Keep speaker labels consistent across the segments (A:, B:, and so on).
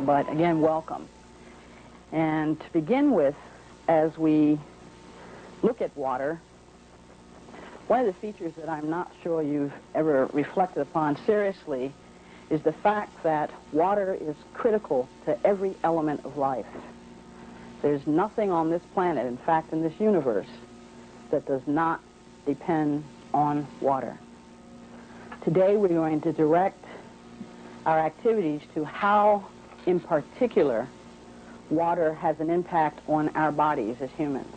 A: but again, welcome. And to begin with, as we look at water, one of the features that I'm not sure you've ever reflected upon seriously is the fact that water is critical to every element of life. There's nothing on this planet, in fact in this universe, that does not depend on water. Today we're going to direct our activities to how, in particular, water has an impact on our bodies as humans,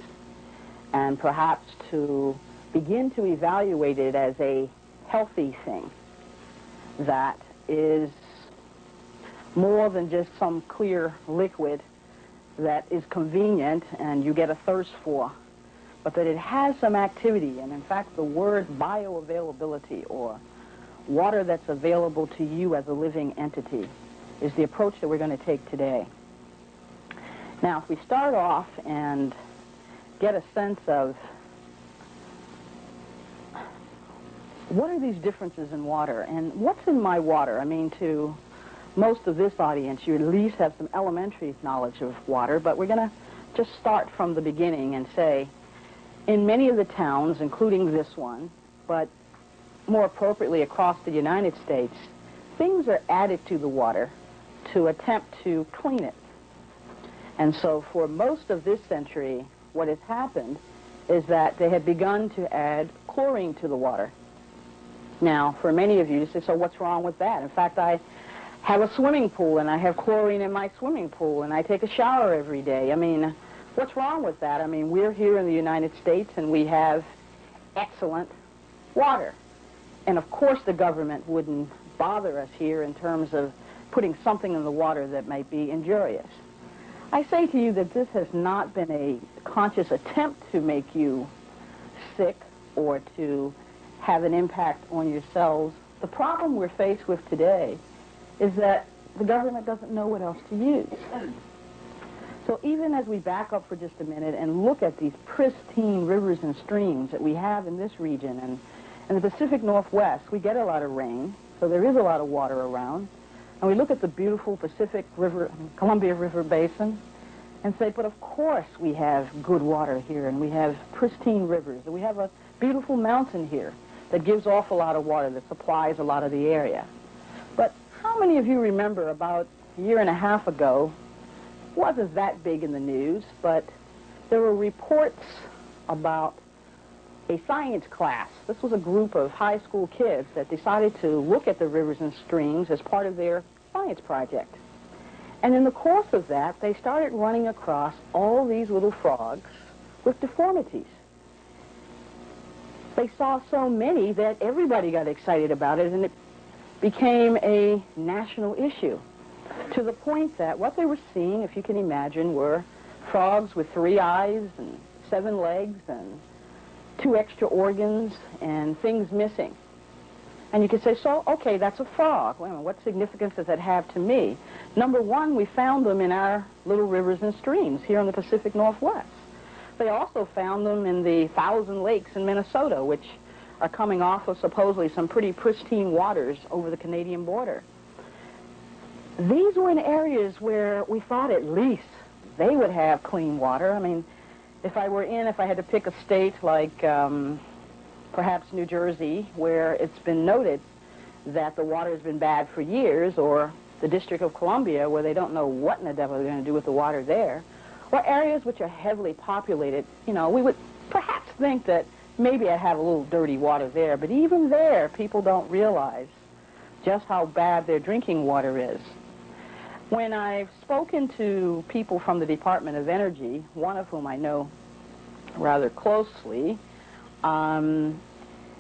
A: and perhaps to begin to evaluate it as a healthy thing that is more than just some clear liquid that is convenient and you get a thirst for, but that it has some activity. And in fact, the word bioavailability, or water that's available to you as a living entity, is the approach that we're going to take today. Now, if we start off and get a sense of what are these differences in water, and what's in my water? I mean, to most of this audience, you at least have some elementary knowledge of water, but we're going to just start from the beginning and say, in many of the towns, including this one, but more appropriately across the United States, things are added to the water to attempt to clean it. And so for most of this century, what has happened is that they have begun to add chlorine to the water. Now, for many of you, you say, so what's wrong with that? In fact, I have a swimming pool, and I have chlorine in my swimming pool, and I take a shower every day. I mean, what's wrong with that? I mean, we're here in the United States, and we have excellent water. And of course the government wouldn't bother us here in terms of putting something in the water that might be injurious. I say to you that this has not been a conscious attempt to make you sick or to have an impact on yourselves. The problem we're faced with today is that the government doesn't know what else to use. So even as we back up for just a minute and look at these pristine rivers and streams that we have in this region, and in the Pacific Northwest, we get a lot of rain, so there is a lot of water around. And we look at the beautiful Pacific River, Columbia River Basin, and say, but of course we have good water here, and we have pristine rivers, and we have a beautiful mountain here that gives off a lot of water, that supplies a lot of the area. But how many of you remember about a year and a half ago, wasn't that big in the news, but there were reports about a science class. This was a group of high school kids that decided to look at the rivers and streams as part of their science project. And in the course of that, they started running across all these little frogs with deformities. They saw so many that everybody got excited about it, and it became a national issue, to the point that what they were seeing, if you can imagine, were frogs with 3 eyes and 7 legs and 2 extra organs and things missing. And you could say, so, okay, that's a frog. Wait a minute, what significance does that have to me? Number one, we found them in our little rivers and streams here in the Pacific Northwest. They also found them in the 1,000 lakes in Minnesota, which are coming off of supposedly some pretty pristine waters over the Canadian border. These were in areas where we thought at least they would have clean water. I mean, if I had to pick a state like perhaps New Jersey, where it's been noted that the water has been bad for years, or the District of Columbia, where they don't know what in the devil they're going to do with the water there, or areas which are heavily populated, you know, we would perhaps think that maybe I have a little dirty water there, but even there, people don't realize just how bad their drinking water is. When I've spoken to people from the Department of Energy, one of whom I know rather closely, and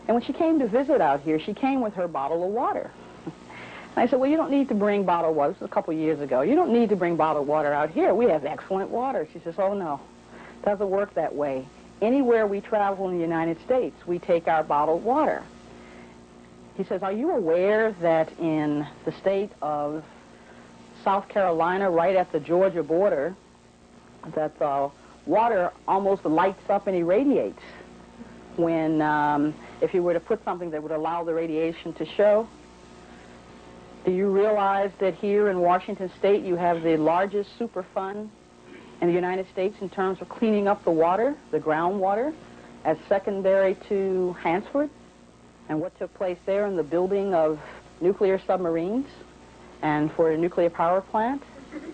A: when she came to visit out here, she came with her bottle of water. And I said, well, you don't need to bring bottled water. This was a couple years ago. You don't need to bring bottled water out here. We have excellent water. She says, oh, no, it doesn't work that way. Anywhere we travel in the United States, we take our bottled water. He says, are you aware that in the state of South Carolina, right at the Georgia border, that the water almost lights up and irradiates when, if you were to put something that would allow the radiation to show? Do you realize that here in Washington State you have the largest Superfund in the United States in terms of cleaning up the water, the groundwater, as secondary to Hansford, and what took place there in the building of nuclear submarines and for a nuclear power plant? In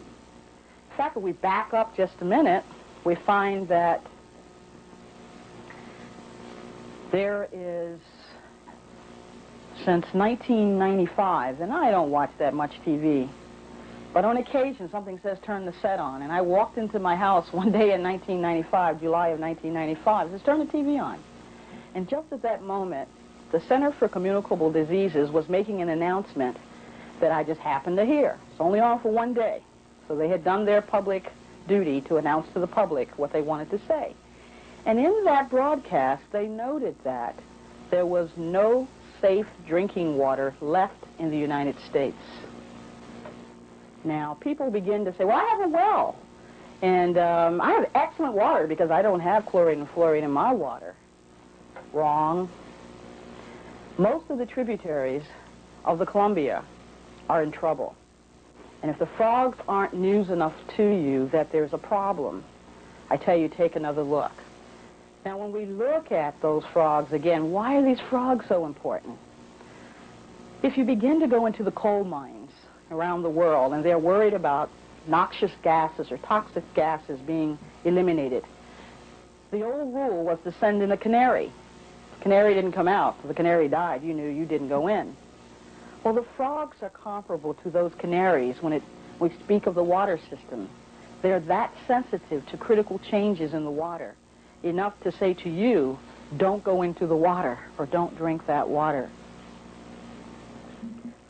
A: fact, if we back up just a minute, we find that there is, since 1995, and I don't watch that much TV, but on occasion something says turn the set on, and I walked into my house one day in 1995, July of 1995, it says turn the TV on. And just at that moment, the Center for Communicable Diseases was making an announcement that I just happened to hear. It's only on for one day. So they had done their public duty to announce to the public what they wanted to say. And in that broadcast, they noted that there was no safe drinking water left in the United States. Now, people begin to say, well, I have a well, and I have excellent water because I don't have chlorine and fluorine in my water. Wrong. Most of the tributaries of the Columbia are in trouble. And if the frogs aren't news enough to you that there's a problem, I tell you, take another look. Now, when we look at those frogs, again, why are these frogs so important? If you begin to go into the coal mines around the world and they're worried about noxious gases or toxic gases being eliminated, the old rule was to send in a canary. The canary didn't come out. The canary died. You knew you didn't go in. Well, the frogs are comparable to those canaries when we speak of the water system. They're that sensitive to critical changes in the water, enough to say to you, don't go into the water or don't drink that water.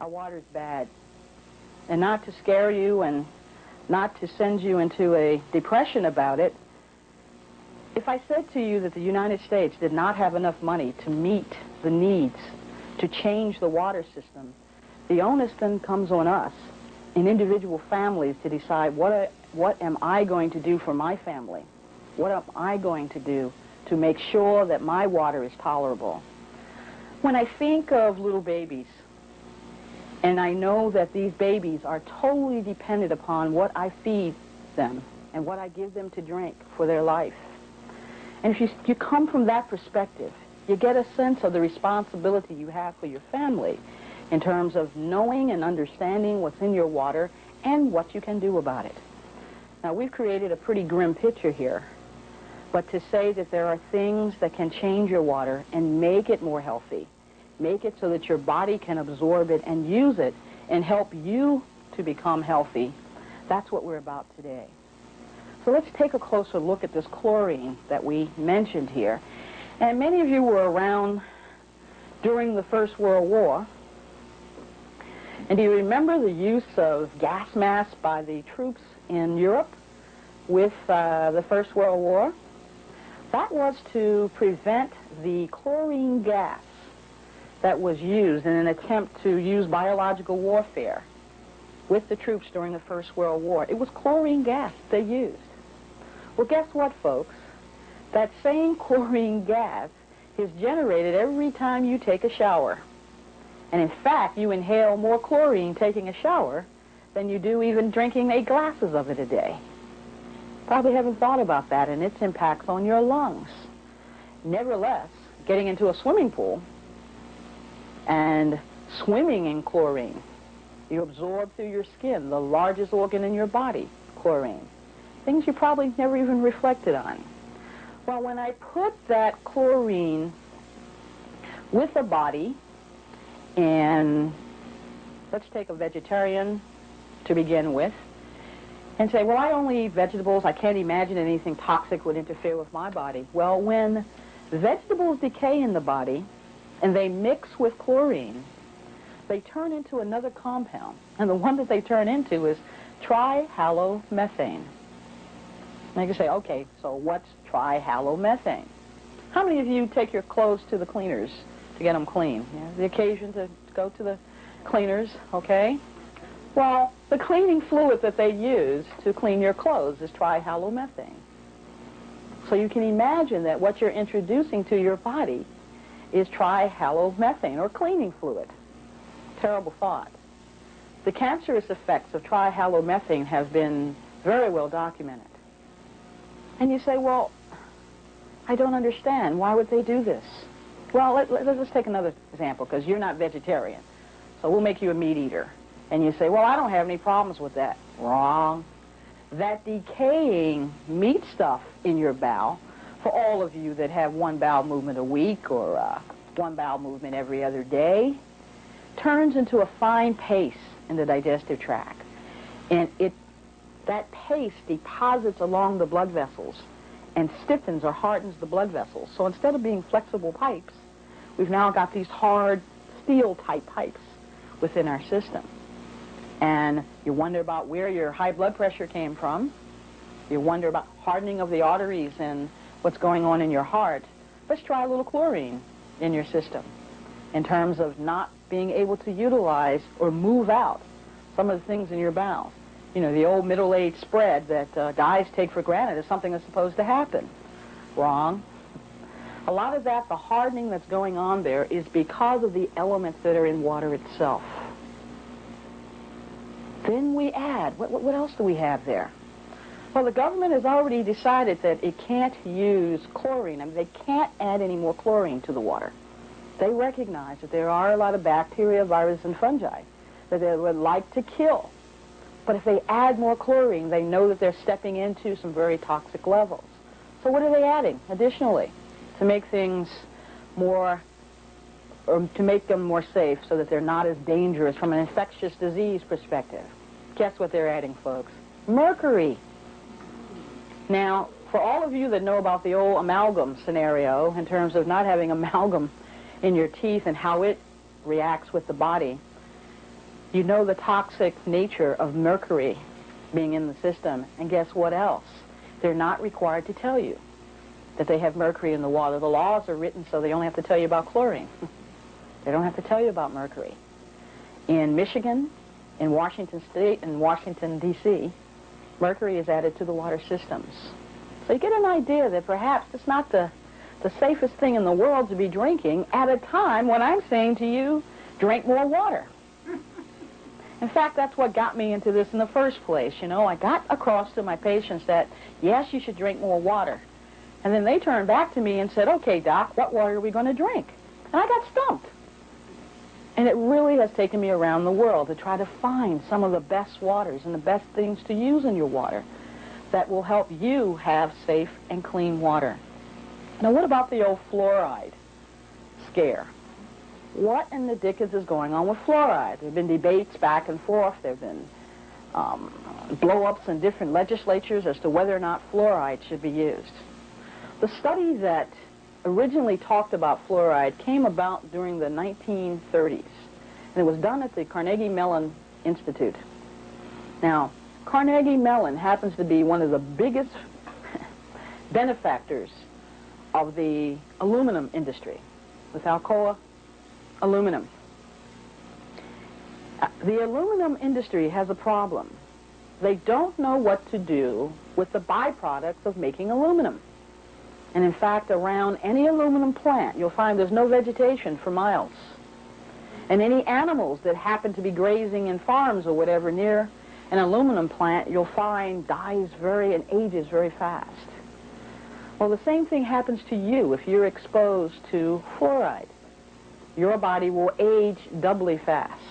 A: Our water's bad. And not to scare you and not to send you into a depression about it, if I said to you that the United States did not have enough money to meet the needs to change the water system, the onus then comes on us in individual families to decide what am I going to do for my family? What am I going to do to make sure that my water is tolerable? When I think of little babies, and I know that these babies are totally dependent upon what I feed them and what I give them to drink for their life. And if you come from that perspective, you get a sense of the responsibility you have for your family in terms of knowing and understanding what's in your water and what you can do about it. Now, we've created a pretty grim picture here, but to say that there are things that can change your water and make it more healthy, make it so that your body can absorb it and use it and help you to become healthy, that's what we're about today. So let's take a closer look at this chlorine that we mentioned here. And many of you were around during the First World War. And do you remember the use of gas masks by the troops in Europe with the First World War? That was to prevent the chlorine gas that was used in an attempt to use biological warfare with the troops during the First World War. It was chlorine gas they used. Well, guess what, folks? That same chlorine gas is generated every time you take a shower. And in fact, you inhale more chlorine taking a shower than you do even drinking 8 glasses of it a day. Probably haven't thought about that and its impacts on your lungs. Nevertheless, getting into a swimming pool and swimming in chlorine, you absorb through your skin, the largest organ in your body, chlorine. Things you probably never even reflected on. Well, when I put that chlorine with a body, and let's take a vegetarian to begin with, and say, well, I only eat vegetables, I can't imagine anything toxic would interfere with my body. Well, when vegetables decay in the body and they mix with chlorine, they turn into another compound, and the one that they turn into is trihalomethane. And you can say, okay, so what's trihalomethane? How many of you take your clothes to the cleaners to get them clean? Yeah, the occasion to go to the cleaners, okay? Well, the cleaning fluid that they use to clean your clothes is trihalomethane. So you can imagine that what you're introducing to your body is trihalomethane, or cleaning fluid. Terrible thought. the cancerous effects of trihalomethane have been very well documented. And you say, well, I don't understand. Why would they do this? Well, let's take another example, because you're not vegetarian. So we'll make you a meat eater. And you say, well, I don't have any problems with that. Wrong. That decaying meat stuff in your bowel, for all of you that have one bowel movement a week or one bowel movement every other day, turns into a fine paste in the digestive tract. And that paste deposits along the blood vessels and stiffens or hardens the blood vessels. So instead of being flexible pipes, we've now got these hard steel-type pipes within our system. And you wonder about where your high blood pressure came from. You wonder about hardening of the arteries and what's going on in your heart. Let's try a little chlorine in your system in terms of not being able to utilize or move out some of the things in your bowels. You know, the old middle-aged spread that guys take for granted is something that's supposed to happen. Wrong. A lot of that, the hardening that's going on there, is because of the elements that are in water itself. Then we add, what else do we have there? Well, the government has already decided that it can't use chlorine. I mean, they can't add any more chlorine to the water. They recognize that there are a lot of bacteria, viruses, and fungi that they would like to kill. But if they add more chlorine, they know that they're stepping into some very toxic levels. So what are they adding additionally to make things more, or to make them more safe so that they're not as dangerous from an infectious disease perspective? Guess what they're adding, folks? Mercury. Now, for all of you that know about the old amalgam scenario in terms of not having amalgam in your teeth and how it reacts with the body, you know the toxic nature of mercury being in the system. And guess what else? They're not required to tell you that they have mercury in the water. The laws are written so they only have to tell you about chlorine. They don't have to tell you about mercury. In Michigan, in Washington State, and Washington, D.C., mercury is added to the water systems. So you get an idea that perhaps it's not the safest thing in the world to be drinking at a time when I'm saying to you, drink more water. In fact, that's what got me into this in the first place. You know, I got across to my patients that, yes, you should drink more water. And then they turned back to me and said, okay, doc, what water are we going to drink? And I got stumped. And it really has taken me around the world to try to find some of the best waters and the best things to use in your water that will help you have safe and clean water. Now, what about the old fluoride scare? What in the dickens is going on with fluoride? There have been debates back and forth. There have been blow-ups in different legislatures as to whether or not fluoride should be used. The study that originally talked about fluoride came about during the 1930s, and it was done at the Carnegie Mellon Institute. Now, Carnegie Mellon happens to be one of the biggest benefactors of the aluminum industry, with Alcoa aluminum. The aluminum industry has a problem. They don't know what to do with the byproducts of making aluminum. And in fact, around any aluminum plant, you'll find there's no vegetation for miles. And any animals that happen to be grazing in farms or whatever near an aluminum plant, you'll find dies and ages very fast. Well, the same thing happens to you if you're exposed to fluoride. Your body will age doubly fast.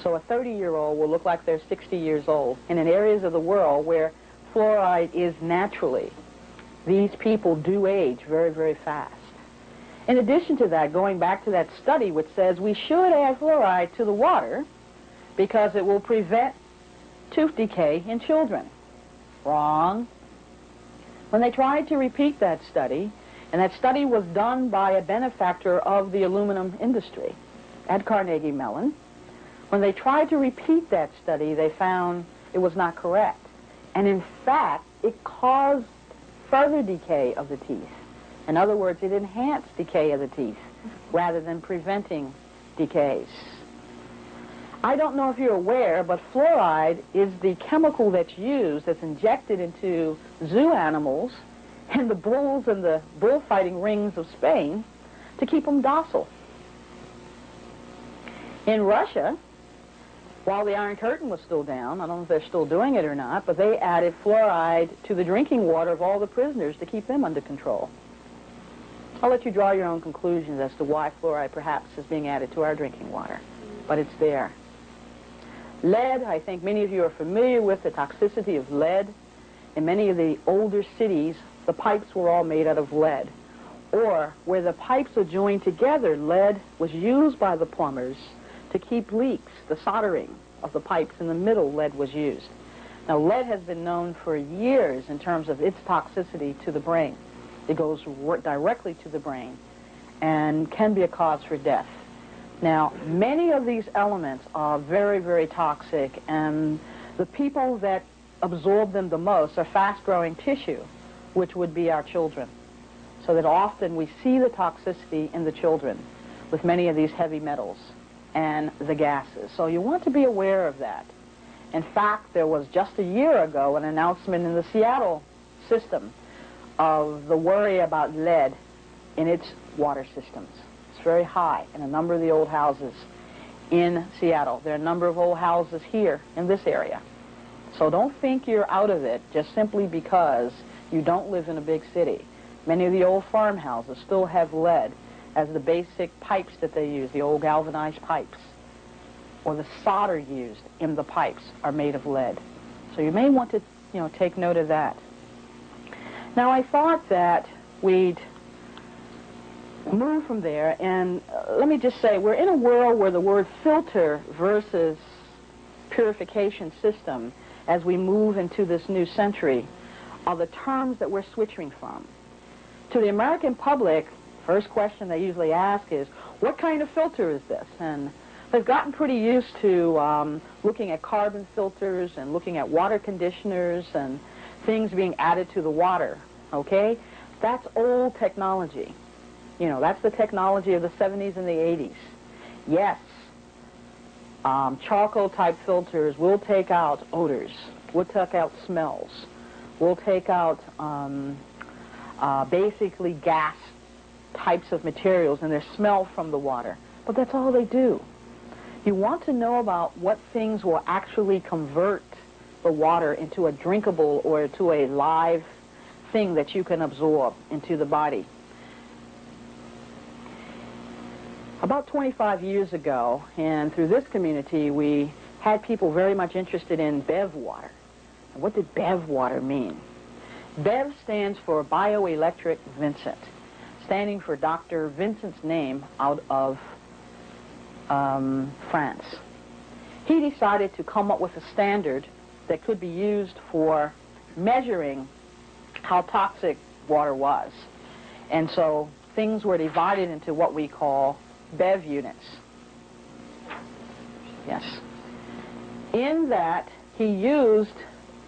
A: So a 30-year-old will look like they're 60 years old. And in areas of the world where fluoride is naturally, these people do age very, very fast. In addition to that, going back to that study which says we should add fluoride to the water because it will prevent tooth decay in children. Wrong. When they tried to repeat that study, and that study was done by a benefactor of the aluminum industry at Carnegie Mellon, when they tried to repeat that study, they found it was not correct. And in fact, it caused further decay of the teeth. In other words, it enhanced decay of the teeth rather than preventing decays. I don't know if you're aware, but fluoride is the chemical that's used, that's injected into zoo animals and the bulls and the bullfighting rings of Spain to keep them docile. In Russia, While the Iron Curtain was still down, I don't know if they're still doing it or not, but they added fluoride to the drinking water of all the prisoners to keep them under control. I'll let you draw your own conclusions as to why fluoride perhaps is being added to our drinking water, but it's there. Lead, I think many of you are familiar with the toxicity of lead. In many of the older cities, the pipes were all made out of lead. Or where the pipes are joined together, lead was used by the plumbers to keep leaks. The soldering of the pipes in the middle, lead was used. Now, lead has been known for years in terms of its toxicity to the brain. It goes directly to the brain and can be a cause for death. Now, many of these elements are very, very toxic, and the people that absorb them the most are fast-growing tissue, which would be our children. So that often we see the toxicity in the children with many of these heavy metals and the gases. So you want to be aware of that. In fact, there was just a year ago an announcement in the Seattle system of the worry about lead in its water systems. It's very high in a number of the old houses in Seattle. There are a number of old houses here in this area. So don't think you're out of it just simply because you don't live in a big city. Many of the old farmhouses still have lead as the basic pipes that they use, the old galvanized pipes, or the solder used in the pipes are made of lead. So you may want to, take note of that. Now, I thought that we'd move from there, and let me just say, we're in a world where the word filter versus purification system, as we move into this new century, are the terms that we're switching from. To the American public, first question they usually ask is, what kind of filter is this? And they've gotten pretty used to looking at carbon filters and looking at water conditioners and things being added to the water, okay? That's old technology. That's the technology of the 70s and the 80s. Yes, charcoal-type filters will take out odors, will take out smells, will take out basically gas types of materials and their smell from the water. But that's all they do. You want to know about what things will actually convert the water into a drinkable or to a live thing that you can absorb into the body. About 25 years ago, and through this community, we had people very much interested in BEV water. And what did BEV water mean? BEV stands for Bioelectric Vincent, standing for Dr. Vincent's name out of France. He decided to come up with a standard that could be used for measuring how toxic water was. And so things were divided into what we call BEV units. Yes. In that, he used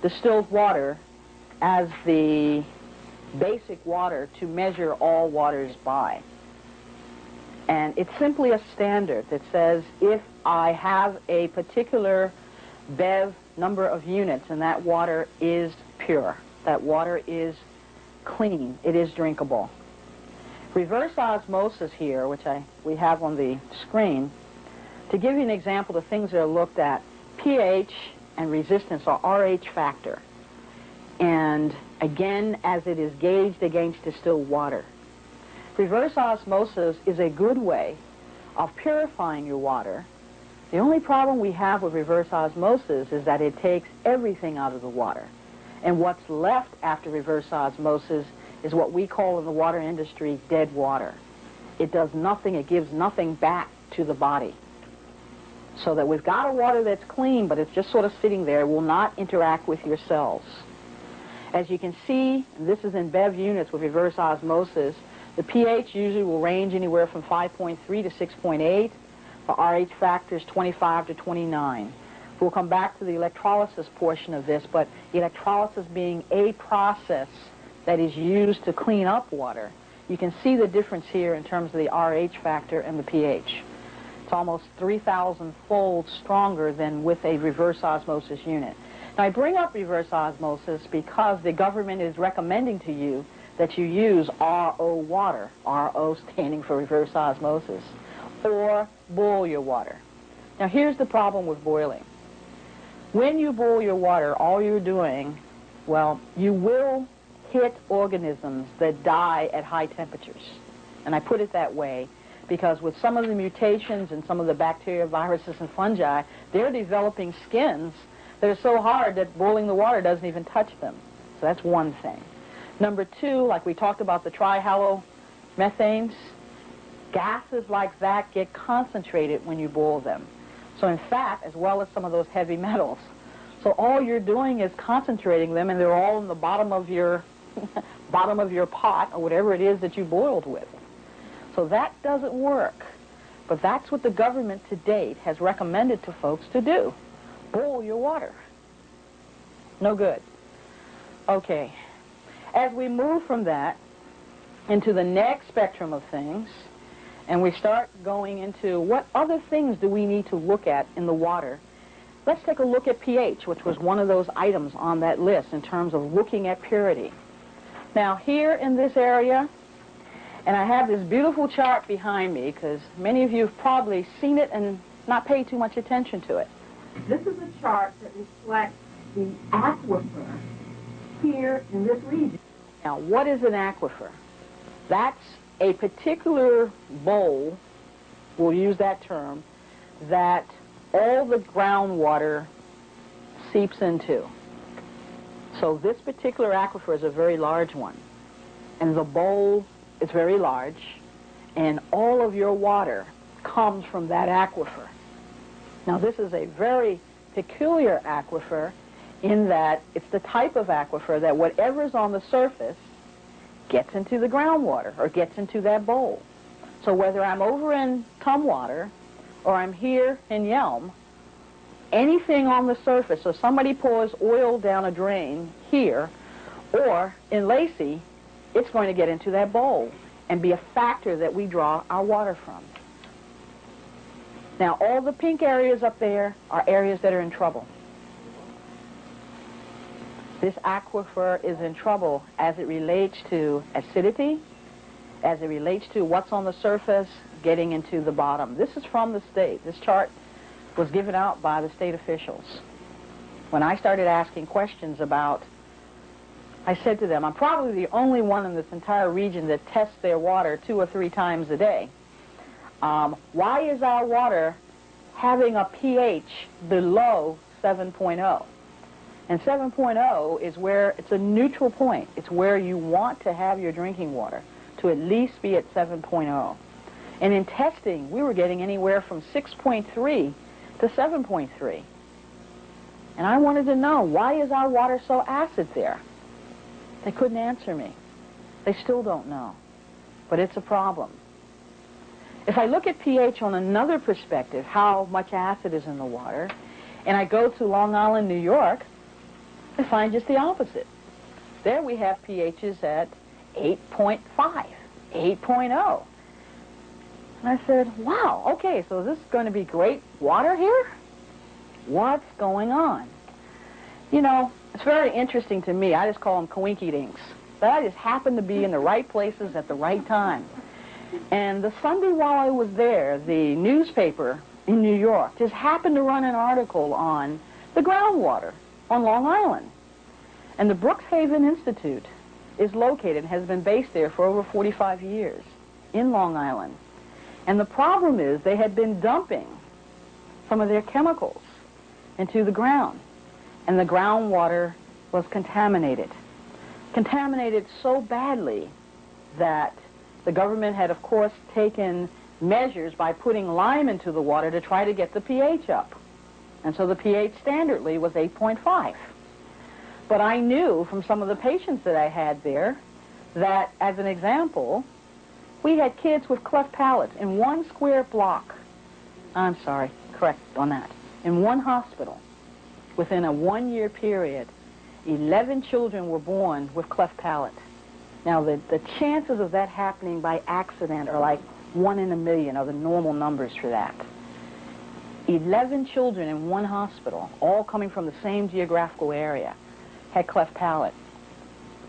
A: distilled water as the basic water to measure all waters by. And it's simply a standard that says if I have a particular BEV number of units and that water is pure, that water is clean, it is drinkable. Reverse osmosis here, which we have on the screen, to give you an example, the things that are looked at, pH and resistance or RH factor. And again, as it is gauged against distilled water. Reverse osmosis is a good way of purifying your water. The only problem we have with reverse osmosis is that it takes everything out of the water. And what's left after reverse osmosis is what we call in the water industry dead water. It does nothing, it gives nothing back to the body. So that we've got a water that's clean, but it's just sort of sitting there, it will not interact with your cells. As you can see, this is in BEV units with reverse osmosis, the pH usually will range anywhere from 5.3 to 6.8. The RH factor is 25 to 29. We'll come back to the electrolysis portion of this, but electrolysis being a process that is used to clean up water, you can see the difference here in terms of the RH factor and the pH. It's almost 3,000-fold stronger than with a reverse osmosis unit. Now, I bring up reverse osmosis because the government is recommending to you that you use RO water, RO standing for reverse osmosis, or boil your water. Now here's the problem with boiling. When you boil your water, all you're doing, well, you will hit organisms that die at high temperatures. And I put it that way because with some of the mutations and some of the bacteria, viruses, and fungi, they're developing skins that are so hard that boiling the water doesn't even touch them. So that's one thing. Number two, like we talked about the trihalomethanes, gases like that get concentrated when you boil them. So in fact, as well as some of those heavy metals. So all you're doing is concentrating them, and they're all in the bottom of your bottom of your pot or whatever it is that you boiled with. So that doesn't work. But that's what the government to date has recommended to folks to do. Boil your water. No good. Okay. As we move from that into the next spectrum of things, and we start going into what other things do we need to look at in the water, let's take a look at pH, which was one of those items on that list in terms of looking at purity. Now here in this area, and I have this beautiful chart behind me because many of you have probably seen it and not paid too much attention to it. This is a chart that reflects the aquifer here in this region. Now, what is an aquifer? That's a particular bowl, we'll use that term, that all the groundwater seeps into. So this particular aquifer is a very large one. And the bowl is very large, and all of your water comes from that aquifer. Now this is a very peculiar aquifer in that it's the type of aquifer that whatever's on the surface gets into the groundwater or gets into that bowl. So whether I'm over in Tumwater or I'm here in Yelm, anything on the surface, so somebody pours oil down a drain here or in Lacey, it's going to get into that bowl and be a factor that we draw our water from. Now, all the pink areas up there are areas that are in trouble. This aquifer is in trouble as it relates to acidity, as it relates to what's on the surface getting into the bottom. This is from the state. This chart was given out by the state officials. When I started asking questions about, I said to them, I'm probably the only one in this entire region that tests their water 2 or 3 times a day. Why is our water having a pH below 7.0? And 7.0 is where it's a neutral point. It's where you want to have your drinking water, to at least be at 7.0. And in testing, we were getting anywhere from 6.3 to 7.3. And I wanted to know, why is our water so acid there? They couldn't answer me. They still don't know. But it's a problem. If I look at pH on another perspective, how much acid is in the water, and I go to Long Island, New York, I find just the opposite. There we have pHs at 8.5, 8.0. And I said, wow, okay, so this is going to be great water here? What's going on? You know, it's very interesting to me. I just call them coinky-dinks. But I just happened to be in the right places at the right time. And the Sunday while I was there, the newspaper in New York just happened to run an article on the groundwater on Long Island. And the Brookhaven Institute is located and has been based there for over 45 years in Long Island. And the problem is they had been dumping some of their chemicals into the ground. And the groundwater was contaminated. Contaminated so badly that the government had, of course, taken measures by putting lime into the water to try to get the pH up. And so the pH standardly was 8.5. But I knew from some of the patients that I had there that, as an example, we had kids with cleft palates in one square block. I'm sorry, correct on that. In one hospital, within a 1-year period, 11 children were born with cleft palate. Now, the chances of that happening by accident are like 1 in a million are the normal numbers for that. 11 children in one hospital, all coming from the same geographical area, had cleft palate.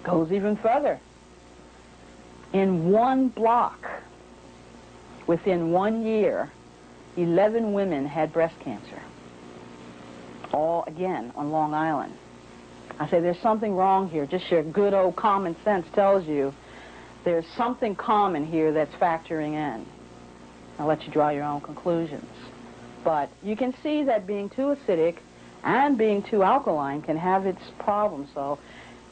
A: Goes even further. In one block, within 1 year, 11 women had breast cancer. All, again, on Long Island. I say there's something wrong here. Just your good old common sense tells you there's something common here that's factoring in. I'll let you draw your own conclusions. But you can see that being too acidic and being too alkaline can have its problems. So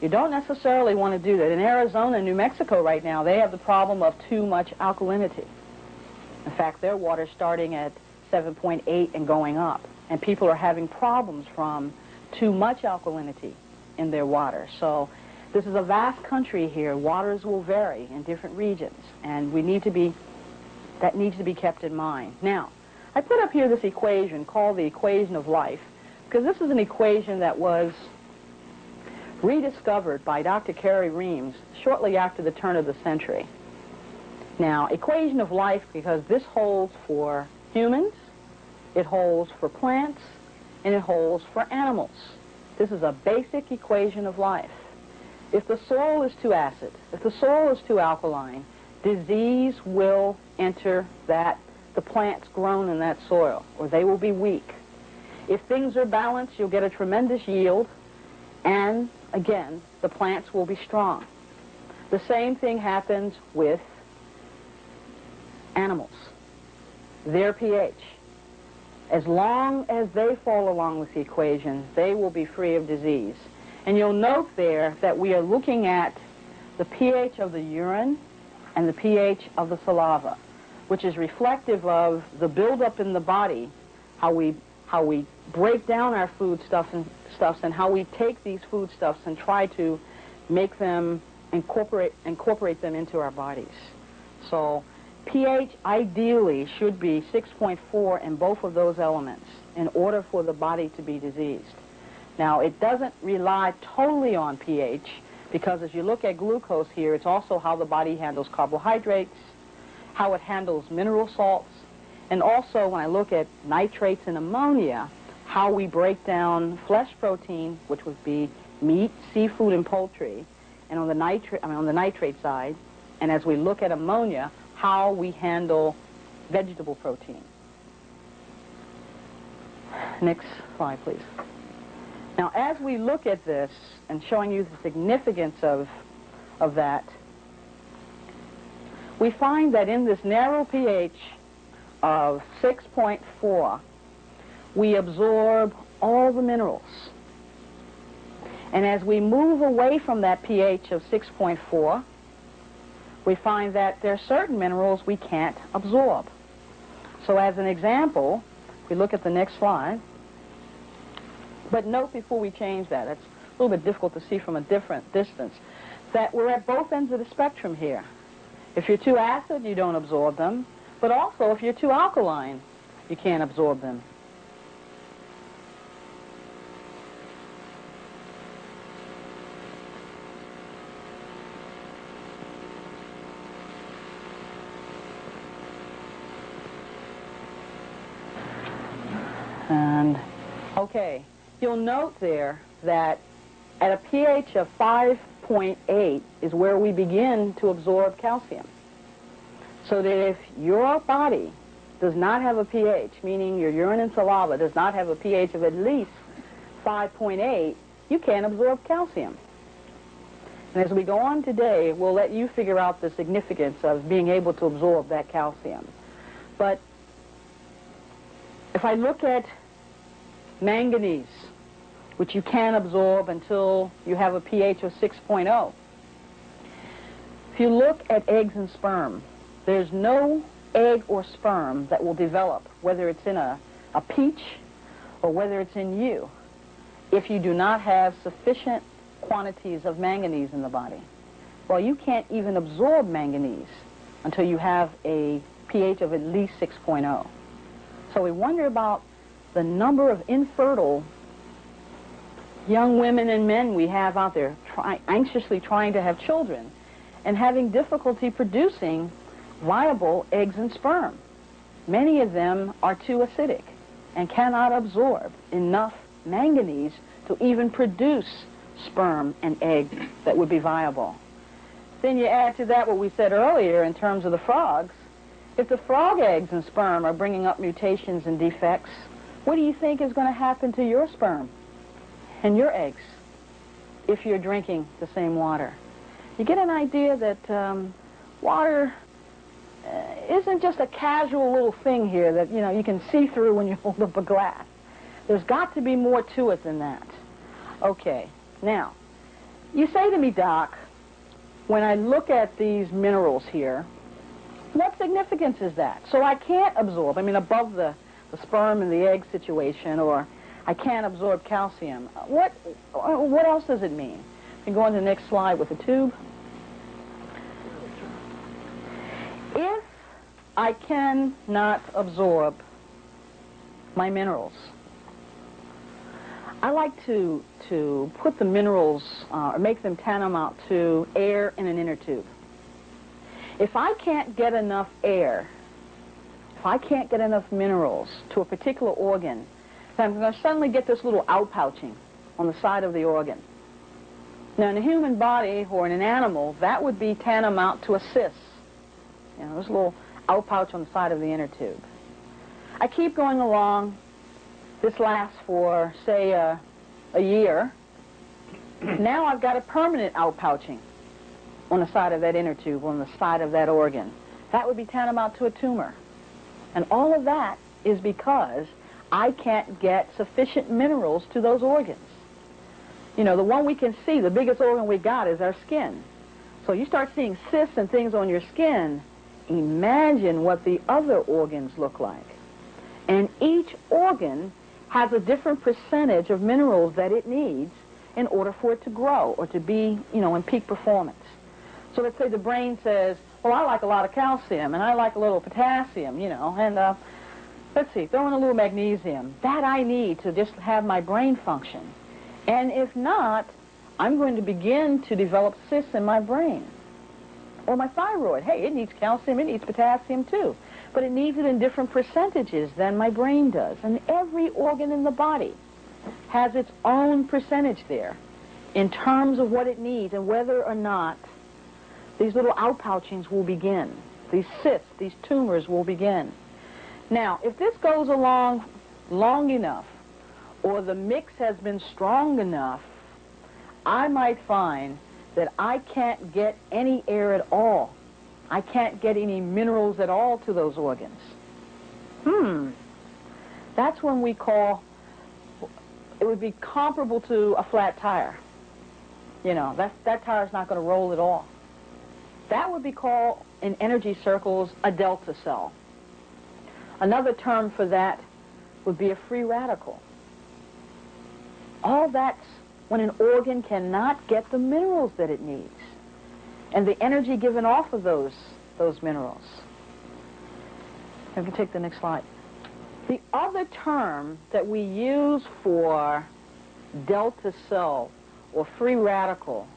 A: you don't necessarily want to do that. In Arizona and New Mexico right now, they have the problem of too much alkalinity. In fact, their water's starting at 7.8 and going up. And people are having problems from too much alkalinity in their water. So this is a vast country here. Waters will vary in different regions, and that needs to be kept in mind. Now, I put up here this equation called the equation of life, because this is an equation that was rediscovered by Dr. Carey Reams shortly after the turn of the century. Now, equation of life, because this holds for humans, it holds for plants, and it holds for animals. This is a basic equation of life. If the soil is too acid, if the soil is too alkaline, disease will enter the plants grown in that soil, or they will be weak. If things are balanced, you'll get a tremendous yield, and again, the plants will be strong. The same thing happens with animals. Their pH. As long as they fall along with the equation, they will be free of disease. And you'll note there that we are looking at the pH of the urine and the pH of the saliva, which is reflective of the buildup in the body, how we break down our foodstuffs and how we take these foodstuffs and try to make them incorporate them into our bodies. So pH ideally should be 6.4 in both of those elements in order for the body to be diseased. Now, it doesn't rely totally on pH, because as you look at glucose here, it's also how the body handles carbohydrates, how it handles mineral salts, and also when I look at nitrates and ammonia, how we break down flesh protein, which would be meat, seafood, and poultry, and on the nitrate side, and as we look at ammonia, how we handle vegetable protein. Next slide, please. Now, as we look at this and showing you the significance of that, we find that in this narrow pH of 6.4, we absorb all the minerals. And as we move away from that pH of 6.4, we find that there are certain minerals we can't absorb. So as an example, if we look at the next slide, but note before we change that, it's a little bit difficult to see from a different distance, that we're at both ends of the spectrum here. If you're too acid, you don't absorb them, but also if you're too alkaline, you can't absorb them. And, okay, you'll note there that at a pH of 5.8 is where we begin to absorb calcium. So that if your body does not have a pH, meaning your urine and saliva does not have a pH of at least 5.8, you can't absorb calcium. And as we go on today, we'll let you figure out the significance of being able to absorb that calcium. But if I look at manganese, which you can absorb until you have a pH of 6.0, if you look at eggs and sperm, there's no egg or sperm that will develop, whether it's in a peach or whether it's in you, if you do not have sufficient quantities of manganese in the body. Well, you can't even absorb manganese until you have a pH of at least 6.0. So we wonder about the number of infertile young women and men we have out there anxiously trying to have children and having difficulty producing viable eggs and sperm. Many of them are too acidic and cannot absorb enough manganese to even produce sperm and egg that would be viable. Then you add to that what we said earlier in terms of the frogs, If the frog eggs and sperm are bringing up mutations and defects, what do you think is going to happen to your sperm and your eggs if you're drinking the same water? You get an idea that water isn't just a casual little thing here that, you know, you can see through when you hold up a glass. There's got to be more to it than that. Okay, now, you say to me, Doc, when I look at these minerals here, what significance is that? So I can't absorb, I mean, above the sperm and the egg situation, or I can't absorb calcium. What else does it mean? You can go on to the next slide with the tube. If I cannot absorb my minerals, I like to put the minerals, or make them tantamount to air in an inner tube. If I can't get enough air, if I can't get enough minerals to a particular organ, then I'm going to suddenly get this little outpouching on the side of the organ. Now, in a human body or in an animal, that would be tantamount to a cyst. You know, this little outpouch on the side of the inner tube. I keep going along. This lasts for, say, a year. Now I've got a permanent outpouching on the side of that inner tube, on the side of that organ. That would be tantamount to a tumor. And all of that is because I can't get sufficient minerals to those organs. You know, the one we can see, the biggest organ we got is our skin. So you start seeing cysts and things on your skin, imagine what the other organs look like. And each organ has a different percentage of minerals that it needs in order for it to grow or to be, you know, in peak performance. So let's say the brain says, well, I like a lot of calcium and I like a little potassium, you know, and let's see, throw in a little magnesium. That I need to just have my brain function. And if not, I'm going to begin to develop cysts in my brain. Or my thyroid. Hey, it needs calcium, it needs potassium too. But it needs it in different percentages than my brain does. And every organ in the body has its own percentage there in terms of what it needs and whether or not these little outpouchings will begin. These cysts, these tumors will begin. Now, if this goes along long enough, or the mix has been strong enough, I might find that I can't get any air at all. I can't get any minerals at all to those organs. That's when we call, it would be comparable to a flat tire. You know, that tire's not going to roll at all. That would be called, in energy circles, a delta cell. Another term for that would be a free radical. All that's when an organ cannot get the minerals that it needs and the energy given off of those minerals. If you take the next slide. The other term that we use for delta cell or free radical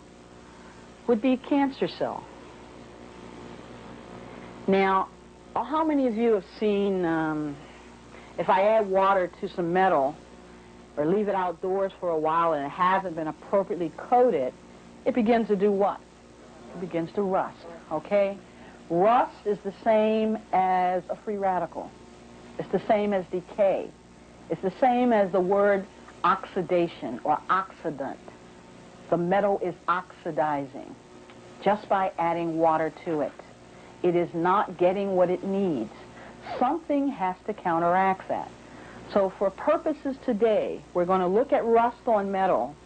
A: would be cancer cell. Now, how many of you have seen, if I add water to some metal or leave it outdoors for a while and it hasn't been appropriately coated, it begins to do what? It begins to rust, okay? Rust is the same as a free radical. It's the same as decay. It's the same as the word oxidation or oxidant. The metal is oxidizing just by adding water to it. It is not getting what it needs. Something has to counteract that. So for purposes today, we're going to look at rust on metal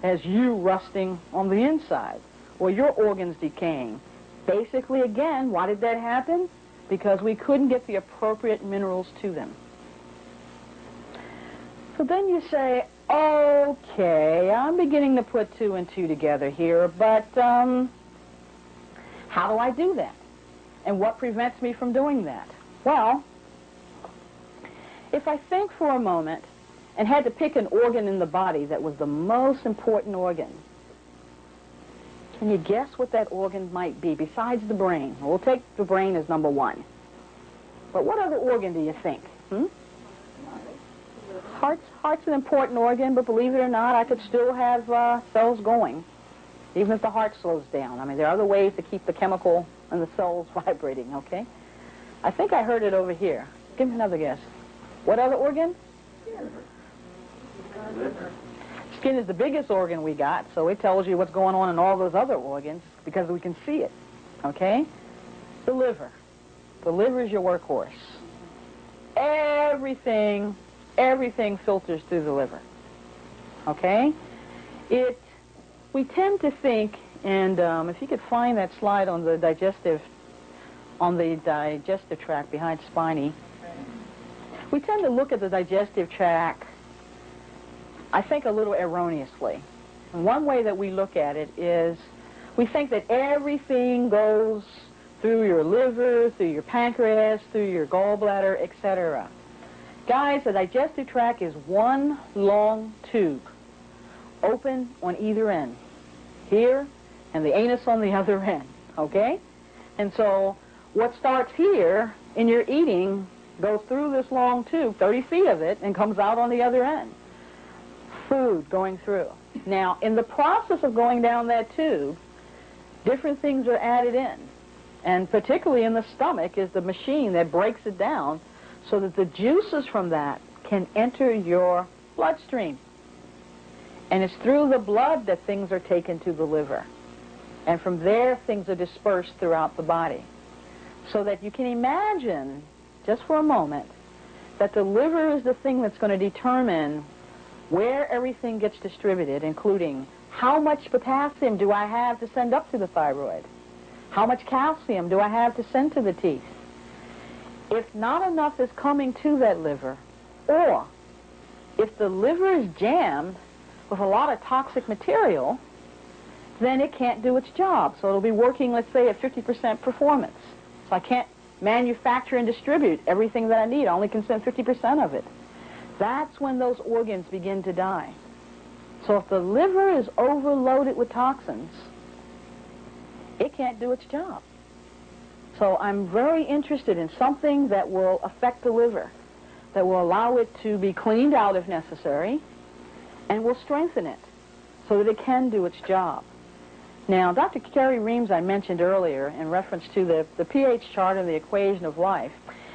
A: as you rusting on the inside, or your organs decaying. Basically, again, why did that happen? Because we couldn't get the appropriate minerals to them. So then you say, okay, I'm beginning to put two and two together here, but how do I do that? And what prevents me from doing that? Well, if I think for a moment and had to pick an organ in the body that was the most important organ, can you guess what that organ might be besides the brain? We'll take the brain as number one. But what other organ do you think? Heart's an important organ, but believe it or not, I could still have cells going, even if the heart slows down. I mean, there are other ways to keep the chemical and the cells vibrating, okay? I think I heard it over here. Give me another guess. What other organ? Skin is the biggest organ we got, so it tells you what's going on in all those other organs because we can see it, okay? The liver. The liver is your workhorse. Everything filters through the liver, okay? We tend to think, and if you could find that slide on the digestive tract behind spiny, we tend to look at the digestive tract, I think, a little erroneously. And one way that we look at it is we think that everything goes through your liver, through your pancreas, through your gallbladder, etc. Guys, the digestive tract is one long tube, open on either end, here and the anus on the other end, okay? And so what starts here in your eating goes through this long tube, 30 feet of it, and comes out on the other end. Food going through. Now, in the process of going down that tube, different things are added in. And particularly in the stomach is the machine that breaks it down so that the juices from that can enter your bloodstream. And it's through the blood that things are taken to the liver. And from there, things are dispersed throughout the body. So that you can imagine, just for a moment, that the liver is the thing that's going to determine where everything gets distributed, including how much potassium do I have to send up to the thyroid? How much calcium do I have to send to the teeth? If not enough is coming to that liver, or if the liver is jammed with a lot of toxic material, then it can't do its job. So it'll be working, let's say, at 50% performance. So I can't manufacture and distribute everything that I need. I only can send 50% of it. That's when those organs begin to die. So if the liver is overloaded with toxins, it can't do its job. So I'm very interested in something that will affect the liver, that will allow it to be cleaned out if necessary, and will strengthen it so that it can do its job. Now, Dr. Kerry Reams, I mentioned earlier in reference to the pH chart and the equation of life,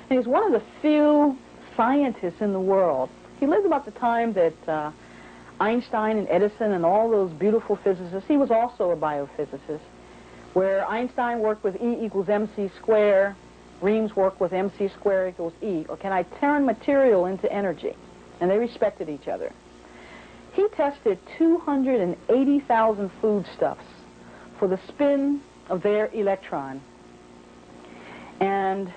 A: and he's one of the few scientists in the world. He lived about the time that Einstein and Edison and all those beautiful physicists, he was also a biophysicist, where Einstein worked with E equals mc squared, Reams worked with mc squared equals E, or can I turn material into energy? And they respected each other. He tested 280,000 foodstuffs for the spin of their electron. And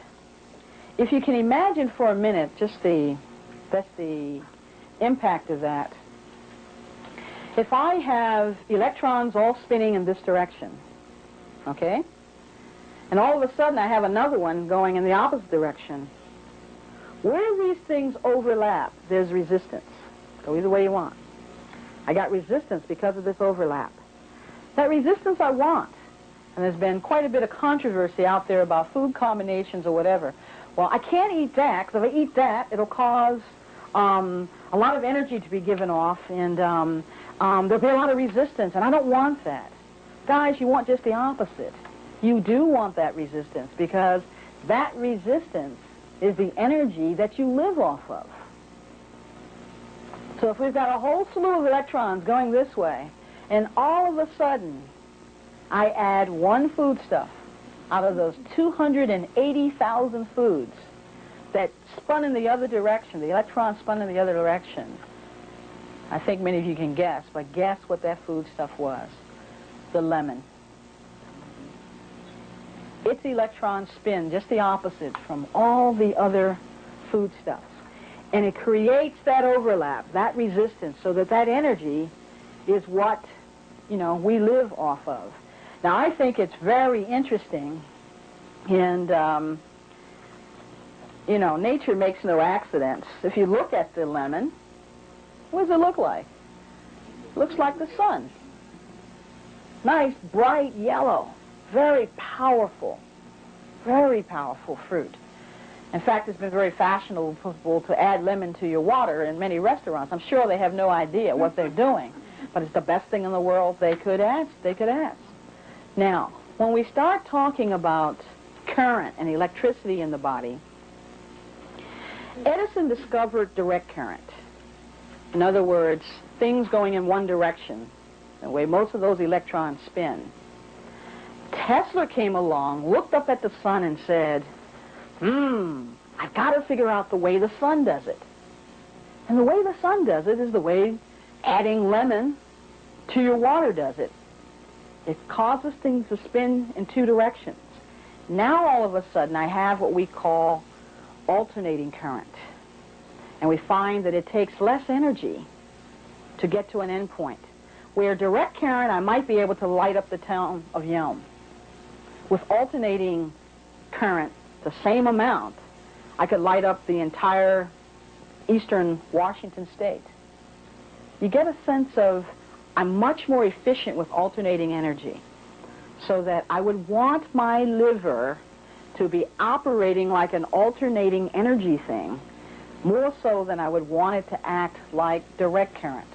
A: if you can imagine for a minute just that's the impact of that. If I have electrons all spinning in this direction, okay, and all of a sudden I have another one going in the opposite direction, where these things overlap, there's resistance. Go either way you want. I got resistance because of this overlap. That resistance I want, and there's been quite a bit of controversy out there about food combinations or whatever. Well, I can't eat that, because if I eat that, it'll cause a lot of energy to be given off, and there'll be a lot of resistance, and I don't want that. Guys, you want just the opposite. You do want that resistance, because that resistance is the energy that you live off of. So if we've got a whole slew of electrons going this way, and all of a sudden I add one foodstuff out of those 280,000 foods that spun in the other direction, the electrons spun in the other direction, I think many of you can guess, but guess what that foodstuff was? The lemon. Its electrons spin just the opposite from all the other foodstuffs. And it creates that overlap, that resistance, so that that energy is what, you know, we live off of. Now, I think it's very interesting, and, you know, nature makes no accidents. If you look at the lemon, what does it look like? It looks like the sun. Nice, bright yellow, very powerful fruit. In fact, it's been very fashionable to add lemon to your water in many restaurants. I'm sure they have no idea what they're doing, but it's the best thing in the world they could ask. Now, when we start talking about current and electricity in the body, Edison discovered direct current. In other words, things going in one direction, the way most of those electrons spin. Tesla came along, looked up at the sun and said, I've got to figure out the way the sun does it. And the way the sun does it is the way adding lemon to your water does it. It causes things to spin in two directions. Now all of a sudden I have what we call alternating current. And we find that it takes less energy to get to an end point. Where direct current, I might be able to light up the town of Yelm. With alternating current, the same amount, I could light up the entire eastern Washington state. You get a sense of I'm much more efficient with alternating energy, so that I would want my liver to be operating like an alternating energy thing, more so than I would want it to act like direct current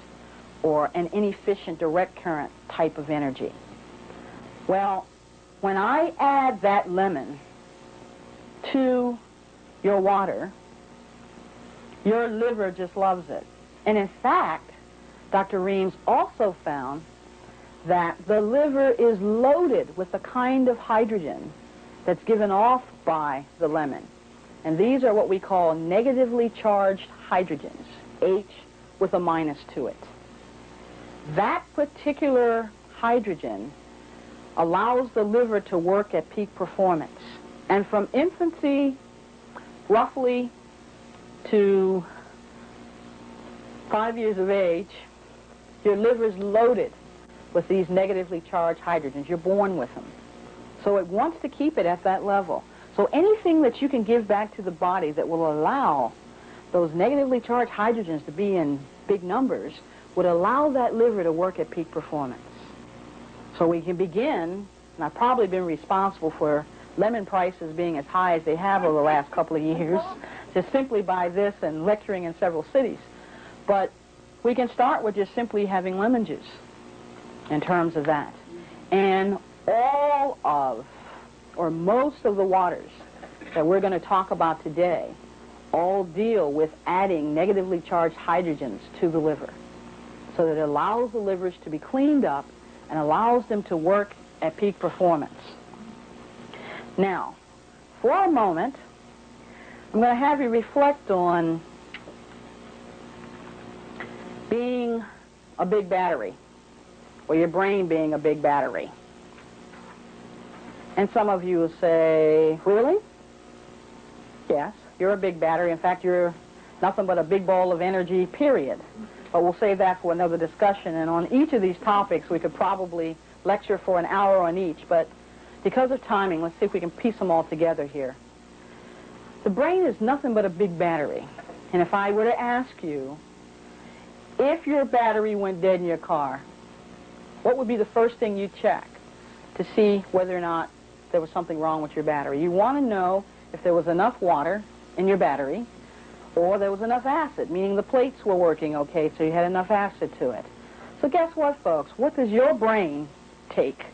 A: or an inefficient direct current type of energy. Well, when I add that lemon to your water, your liver just loves it. And in fact, Dr. Reams also found that the liver is loaded with the kind of hydrogen that's given off by the lemon. And these are what we call negatively charged hydrogens, H with a minus to it. That particular hydrogen allows the liver to work at peak performance. And from infancy, roughly to 5 years of age, your liver is loaded with these negatively charged hydrogens. You're born with them. So it wants to keep it at that level. So anything that you can give back to the body that will allow those negatively charged hydrogens to be in big numbers would allow that liver to work at peak performance. So we can begin, and I've probably been responsible for lemon prices being as high as they have over the last couple of years, just simply by this and lecturing in several cities. But we can start with just simply having lemon juice in terms of that. And all of, or most of the waters that we're going to talk about today all deal with adding negatively charged hydrogens to the liver, so that it allows the livers to be cleaned up and allows them to work at peak performance. Now, for a moment, I'm going to have you reflect on being a big battery, or your brain being a big battery. And some of you will say, really? Yes, you're a big battery. In fact, you're nothing but a big ball of energy, period. But we'll save that for another discussion. And on each of these topics, we could probably lecture for an hour on each. But because of timing, let's see if we can piece them all together here. The brain is nothing but a big battery. And if I were to ask you, if your battery went dead in your car, what would be the first thing you'd check to see whether or not there was something wrong with your battery? You want to know if there was enough water in your battery, or there was enough acid, meaning the plates were working okay, so you had enough acid to it. So guess what, folks? What does your brain take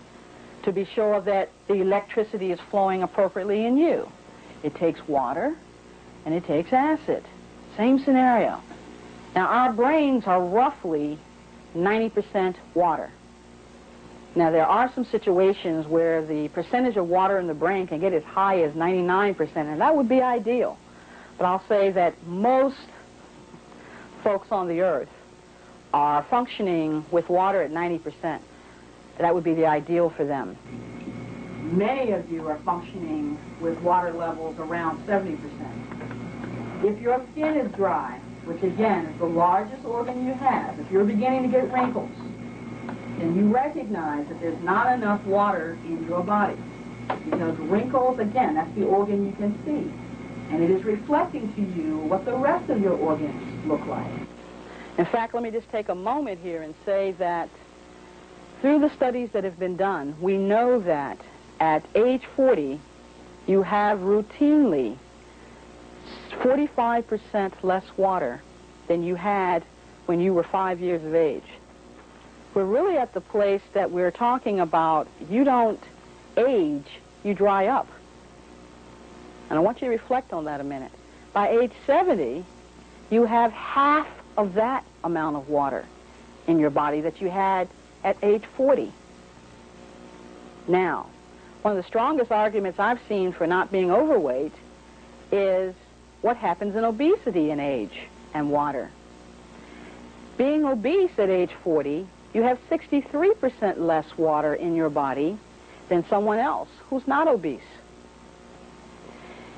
A: to be sure that the electricity is flowing appropriately in you? It takes water, and it takes acid. Same scenario. Now, our brains are roughly 90% water. Now, there are some situations where the percentage of water in the brain can get as high as 99%, and that would be ideal. But I'll say that most folks on the earth are functioning with water at 90%. That would be the ideal for them. Many of you are functioning with water levels around 70%. If your skin is dry, which again is the largest organ you have, if you're beginning to get wrinkles, then you recognize that there's not enough water in your body. Because wrinkles, again, that's the organ you can see. And it is reflecting to you what the rest of your organs look like. In fact, let me just take a moment here and say that through the studies that have been done, we know that at age 40, you have routinely 45% less water than you had when you were 5 years of age. We're really at the place that we're talking about, you don't age, you dry up. And I want you to reflect on that a minute. By age 70, you have half of that amount of water in your body that you had at age 40. Now, one of the strongest arguments I've seen for not being overweight is what happens in obesity in age and water. Being obese at age 40, you have 63% less water in your body than someone else who's not obese.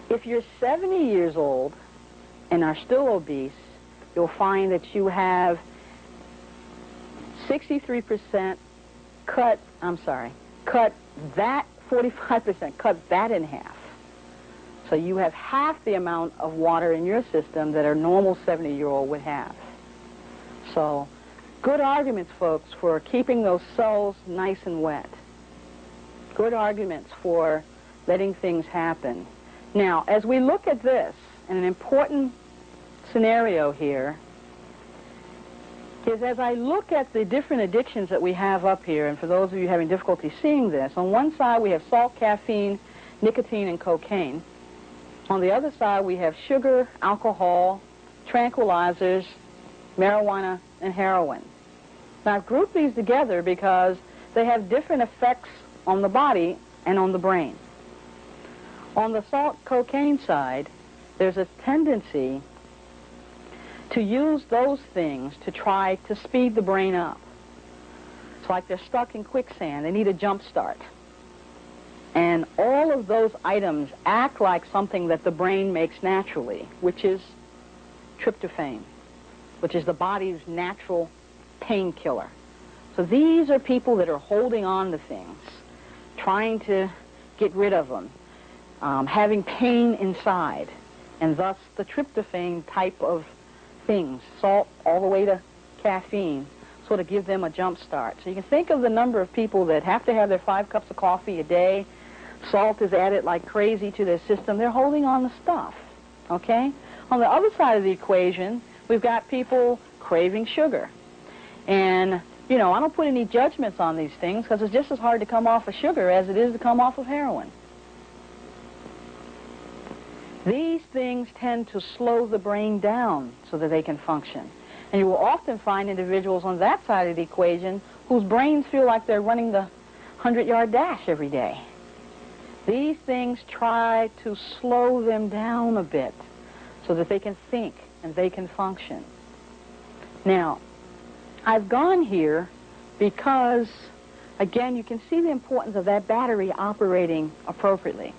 A: If you're 70 years old and are still obese, you'll find that you have 63% cut that 45%, cut that in half. So you have half the amount of water in your system that a normal 70-year-old would have. So good arguments, folks, for keeping those cells nice and wet. Good arguments for letting things happen. Now, as we look at this, and an important scenario here is as I look at the different addictions that we have up here, and for those of you having difficulty seeing this, on one side we have salt, caffeine, nicotine, and cocaine. On the other side we have sugar, alcohol, tranquilizers, marijuana, and heroin. Now, I've grouped these together because they have different effects on the body and on the brain. On the salt cocaine side, there's a tendency to use those things to try to speed the brain up. It's like they're stuck in quicksand. They need a jump start. And all of those items act like something that the brain makes naturally, which is tryptophan, which is the body's natural painkiller. So these are people that are holding on to things, trying to get rid of them, having pain inside, and thus the tryptophan type of things, salt all the way to caffeine, sort of give them a jump start. So you can think of the number of people that have to have their 5 cups of coffee a day. Salt is added like crazy to their system. They're holding on to stuff, okay? On the other side of the equation, we've got people craving sugar. And, you know, I don't put any judgments on these things because it's just as hard to come off of sugar as it is to come off of heroin. These things tend to slow the brain down so that they can function. And you will often find individuals on that side of the equation whose brains feel like they're running the 100-yard dash every day. These things try to slow them down a bit so that they can think and they can function. Now, I've gone here because, again, you can see the importance of that battery operating appropriately.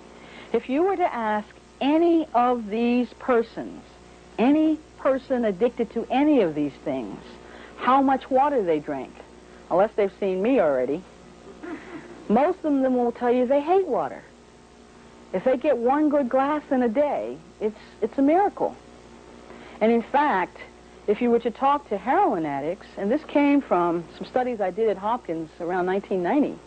A: If you were to ask any of these persons, any person addicted to any of these things, how much water they drink, unless they've seen me already, most of them will tell you they hate water. If they get 1 good glass in a day, it's a miracle. And in fact, if you were to talk to heroin addicts, and this came from some studies I did at Hopkins around 1990,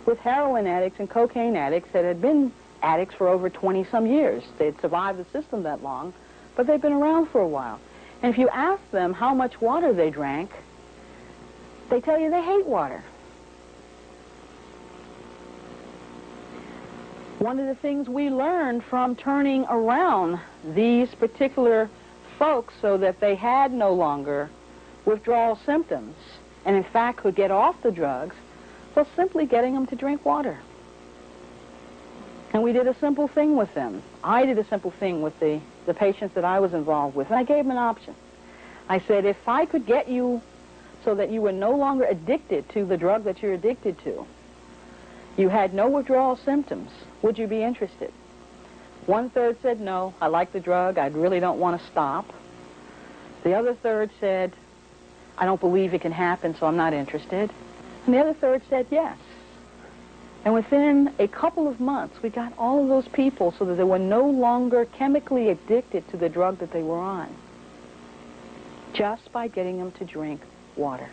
A: with heroin addicts and cocaine addicts that had been addicts for over 20-some years. They'd survived the system that long, but they've been around for a while. And if you ask them how much water they drank, they tell you they hate water. One of the things we learned from turning around these particular folks so that they had no longer withdrawal symptoms and in fact could get off the drugs was simply getting them to drink water. And we did a simple thing with them. I did a simple thing with the patients that I was involved with, and I gave them an option. I said, if I could get you so that you were no longer addicted to the drug that you're addicted to, you had no withdrawal symptoms, would you be interested? 1/3 said, no, I like the drug, I really don't want to stop. The other 1/3 said, I don't believe it can happen, so I'm not interested. And the other 1/3 said, yes. And within a couple of months, we got all of those people so that they were no longer chemically addicted to the drug that they were on, just by getting them to drink water.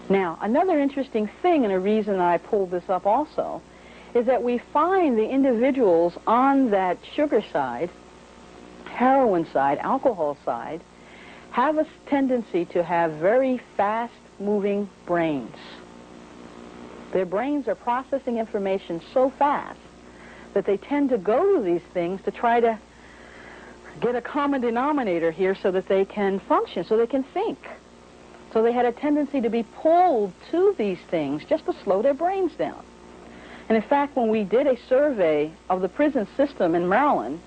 A: Now, another interesting thing, and a reason I pulled this up also, is that we find the individuals on that sugar side, heroin side, alcohol side, have a tendency to have very fast-moving brains. Their brains are processing information so fast that they tend to go to these things to try to get a common denominator here so that they can function, so they can think. So they had a tendency to be pulled to these things just to slow their brains down. And in fact, when we did a survey of the prison system in Maryland,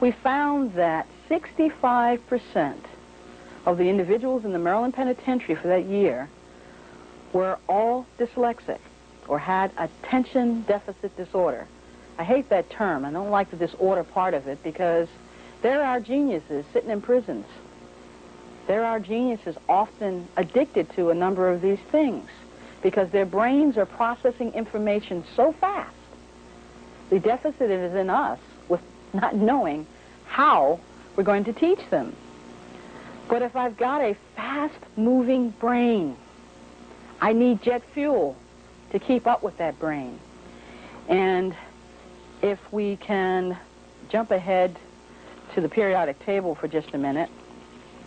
A: we found that 65% of the individuals in the Maryland Penitentiary for that year were all dyslexic or had attention deficit disorder. I hate that term. I don't like the disorder part of it because there are geniuses sitting in prisons. There are geniuses often addicted to a number of these things because their brains are processing information so fast. The deficit is in us with not knowing how we're going to teach them. But if I've got a fast-moving brain, I need jet fuel to keep up with that brain. And if we can jump ahead to the periodic table for just a minute,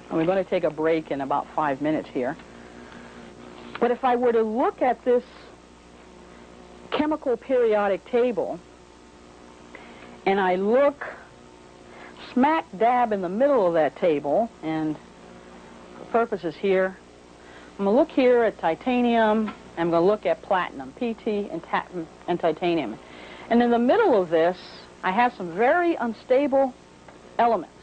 A: and we're going to take a break in about 5 minutes here. But if I were to look at this chemical periodic table, and I look smack dab in the middle of that table, and for purposes here, I'm going to look here at titanium, and I'm going to look at platinum, PT and titanium. And in the middle of this, I have some very unstable elements,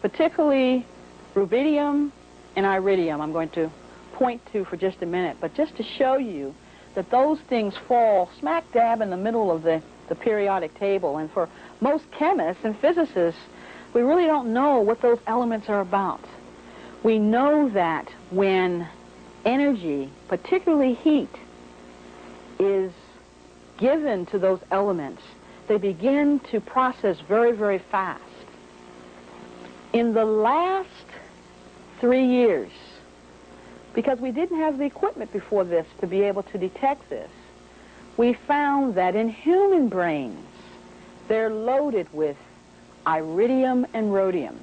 A: particularly rubidium and iridium I'm going to point to for just a minute, but just to show you that those things fall smack dab in the middle of the periodic table. And for most chemists and physicists, we really don't know what those elements are about. We know that when energy, particularly heat, is given to those elements, they begin to process very, very fast. In the last 3 years, because we didn't have the equipment before this to be able to detect this, we found that in human brains, they're loaded with iridium and rhodium.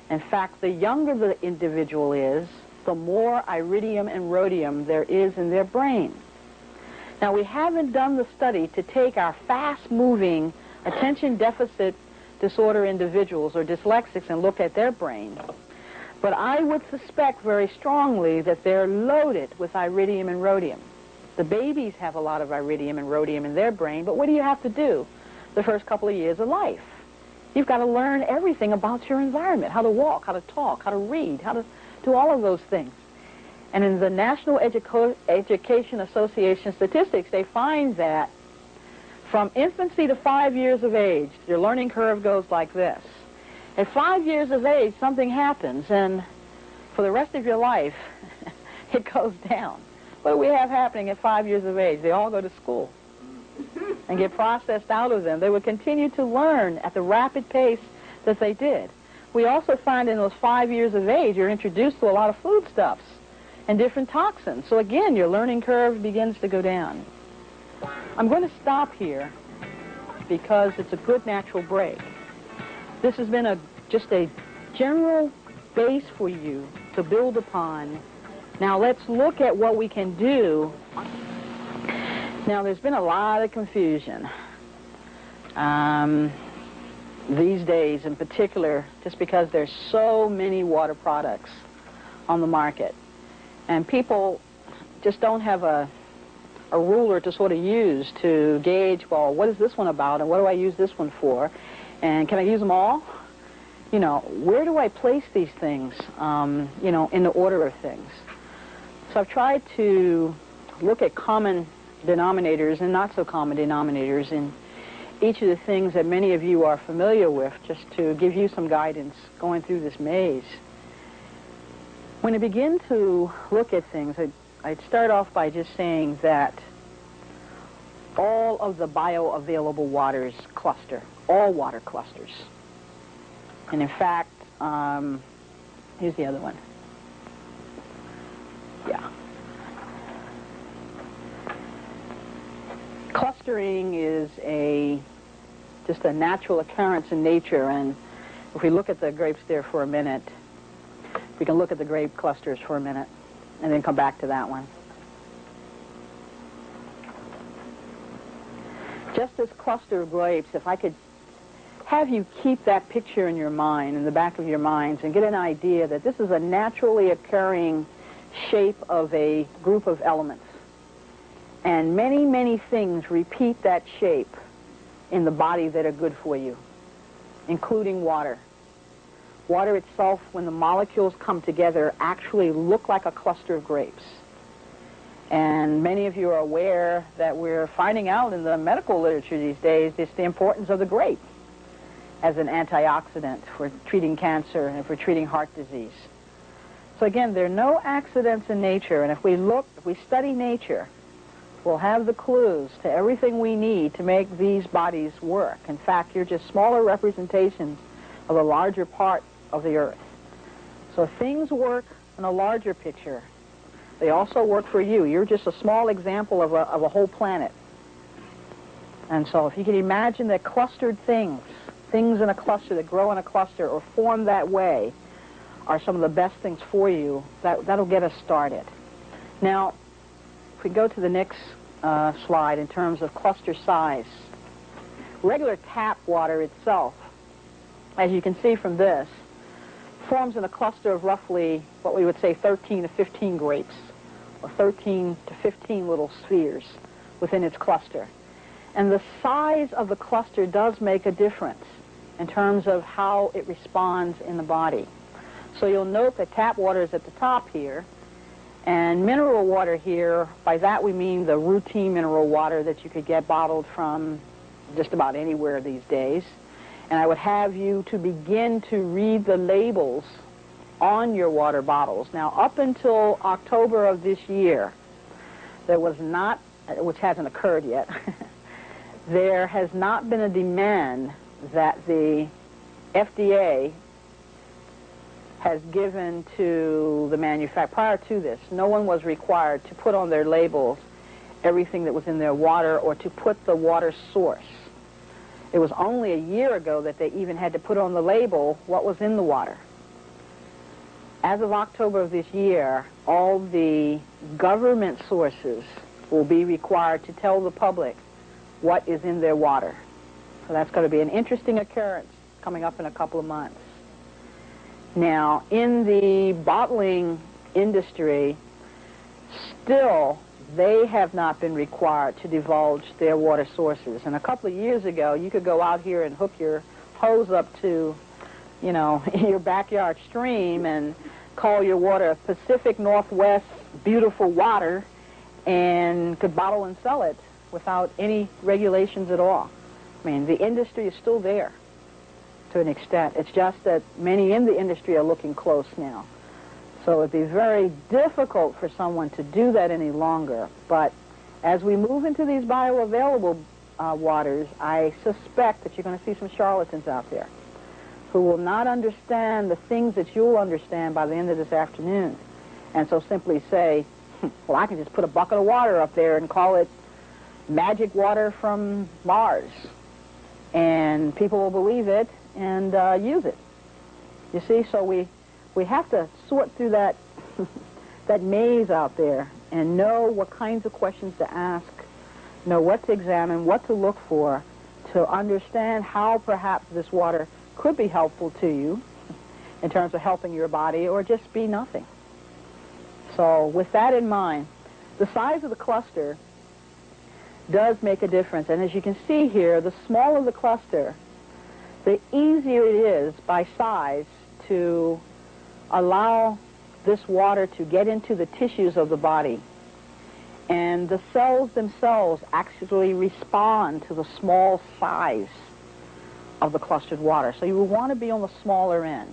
A: In fact, the younger the individual is, the more iridium and rhodium there is in their brain. Now, we haven't done the study to take our fast-moving attention deficit disorder individuals or dyslexics and look at their brain. But I would suspect very strongly that they're loaded with iridium and rhodium. The babies have a lot of iridium and rhodium in their brain, but what do you have to do the first couple of years of life? You've got to learn everything about your environment, how to walk, how to talk, how to read, how to do all of those things. And in the National Education Association statistics, they find that from infancy to 5 years of age, your learning curve goes like this. At 5 years of age, something happens, and for the rest of your life, it goes down. What do we have happening at 5 years of age? They all go to school and get processed out of them. They would continue to learn at the rapid pace that they did. We also find in those 5 years of age, you're introduced to a lot of foodstuffs and different toxins. So again, your learning curve begins to go down. I'm going to stop here because it's a good natural break. This has been just a general base for you to build upon. Now let's look at what we can do. Now there's been a lot of confusion these days, in particular, just because there's so many water products on the market. And people just don't have a ruler to sort of use to gauge, well, what is this one about, and what do I use this one for, and can I use them all? You know, where do I place these things, you know, in the order of things? So I've tried to look at common denominators and not so common denominators in each of the things that many of you are familiar with, just to give you some guidance going through this maze. When I begin to look at things, I'd start off by just saying that all of the bioavailable waters cluster, all water clusters. And in fact, here's the other one. Yeah. Clustering is just a natural occurrence in nature, and if we look at the grapes there for a minute, we can look at the grape clusters for a minute and then come back to that one. just this cluster of grapes, if I could have you keep that picture in your mind, in the back of your minds, and get an idea that this is a naturally occurring shape of a group of elements. And many, many things repeat that shape in the body that are good for you, including water. Water itself, when the molecules come together, actually look like a cluster of grapes. And many of you are aware that we're finding out in the medical literature these days just the importance of the grape as an antioxidant for treating cancer and for treating heart disease. So again, there are no accidents in nature, and if we study nature, we'll have the clues to everything we need to make these bodies work. In fact, you're just smaller representations of a larger part of the earth. So if things work in a larger picture, they also work for you. You're just a small example of a whole planet. And so if you can imagine that clustered things in a cluster that grow in a cluster or form that way are some of the best things for you, that'll get us started. Now, if we go to the next slide in terms of cluster size, regular tap water itself, as you can see from this, forms in a cluster of roughly what we would say 13 to 15 grapes, or 13 to 15 little spheres within its cluster. And the size of the cluster does make a difference in terms of how it responds in the body. So you'll note that tap water is at the top here, and mineral water here, by that we mean the routine mineral water that you could get bottled from just about anywhere these days. And I would have you to begin to read the labels on your water bottles. Now, up until October of this year, there was not, which hasn't occurred yet, there has not been a demand that the FDA has given to the manufacturer. Prior to this, no one was required to put on their labels everything that was in their water or to put the water source. It was only a year ago that they even had to put on the label what was in the water. As of October of this year, all the government sources will be required to tell the public what is in their water. So that's going to be an interesting occurrence coming up in a couple of months. Now, in the bottling industry, still, they have not been required to divulge their water sources. And a couple of years ago, you could go out here and hook your hose up to, you know, your backyard stream and call your water Pacific Northwest beautiful water and could bottle and sell it without any regulations at all. I mean, the industry is still there to an extent. It's just that many in the industry are looking close now. So it'd be very difficult for someone to do that any longer. But as we move into these bioavailable waters, I suspect that you're going to see some charlatans out there who will not understand the things that you'll understand by the end of this afternoon. And so simply say, well, I can just put a bucket of water up there and call it magic water from Mars. And people will believe it and use it. You see, so we have to sort through that that maze out there and know what kinds of questions to ask, know what to examine, what to look for, to understand how perhaps this water could be helpful to you in terms of helping your body or just be nothing. So with that in mind, the size of the cluster does make a difference. And as you can see here, the smaller the cluster, the easier it is by size to allow this water to get into the tissues of the body. And the cells themselves actually respond to the small size of the clustered water. So you will want to be on the smaller end,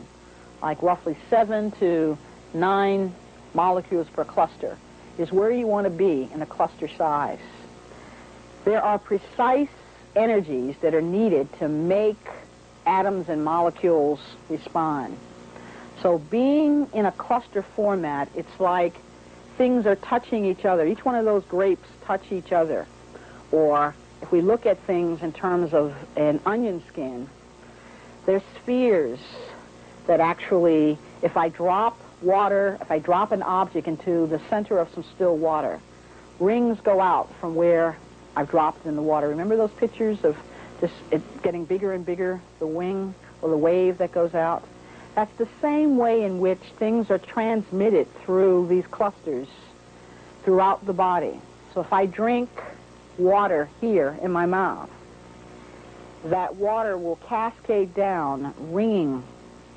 A: like roughly 7 to 9 molecules per cluster is where you want to be in a cluster size. There are precise energies that are needed to make atoms and molecules respond. So being in a cluster format, it's like things are touching each other. Each one of those grapes touch each other. Or if we look at things in terms of an onion skin, there's spheres that actually, if I drop water, if I drop an object into the center of some still water, rings go out from where I've dropped it in the water. Remember those pictures of just it getting bigger and bigger, the wing or the wave that goes out? That's the same way in which things are transmitted through these clusters throughout the body. So if I drink water here in my mouth, that water will cascade down, ringing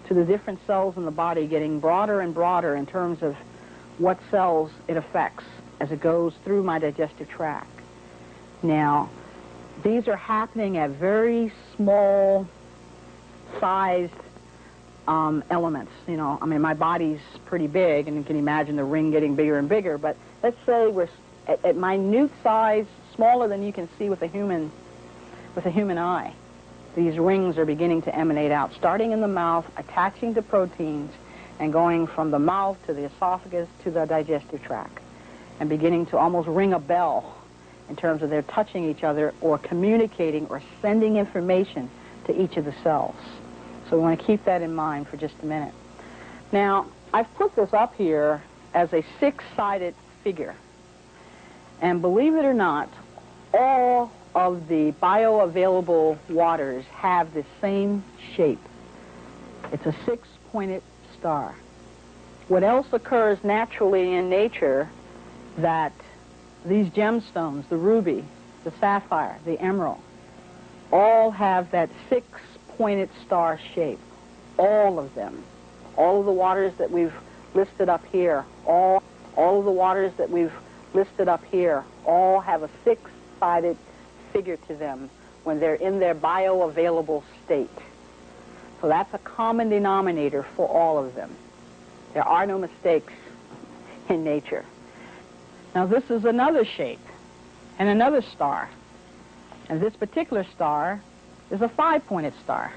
A: to the different cells in the body, getting broader and broader in terms of what cells it affects as it goes through my digestive tract. Now, these are happening at very small sized elements. You know, I mean, my body's pretty big, and you can imagine the ring getting bigger and bigger, but let's say we're at minute size, smaller than you can see with a human eye. These rings are beginning to emanate out, starting in the mouth, attaching to proteins, and going from the mouth to the esophagus to the digestive tract, and beginning to almost ring a bell in terms of they're touching each other or communicating or sending information to each of the cells. So we want to keep that in mind for just a minute. Now, I've put this up here as a six-sided figure. And believe it or not, all of the bioavailable waters have the same shape. It's a six-pointed star. What else occurs naturally in nature that these gemstones, the ruby, the sapphire, the emerald, all have that six-pointed star shape. All of them. All of the waters that we've listed up here, all of the waters that we've listed up here, all have a six-sided figure to them when they're in their bioavailable state. So that's a common denominator for all of them. There are no mistakes in nature. Now this is another shape and another star. And this particular star is a five-pointed star.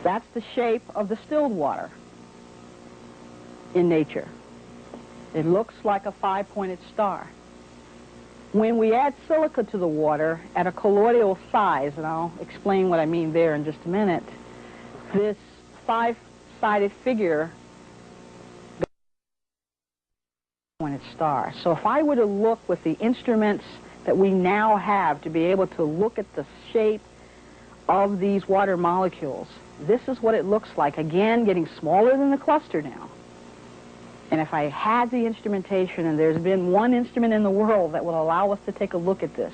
A: That's the shape of the distilled water in nature. It looks like a five-pointed star. When we add silica to the water at a colloidal size, and I'll explain what I mean there in just a minute, this five-sided figure pointed star. So if I were to look with the instruments that we now have to be able to look at the shape of these water molecules, this is what it looks like. Again, getting smaller than the cluster now. And if I had the instrumentation, and there's been one instrument in the world that will allow us to take a look at this,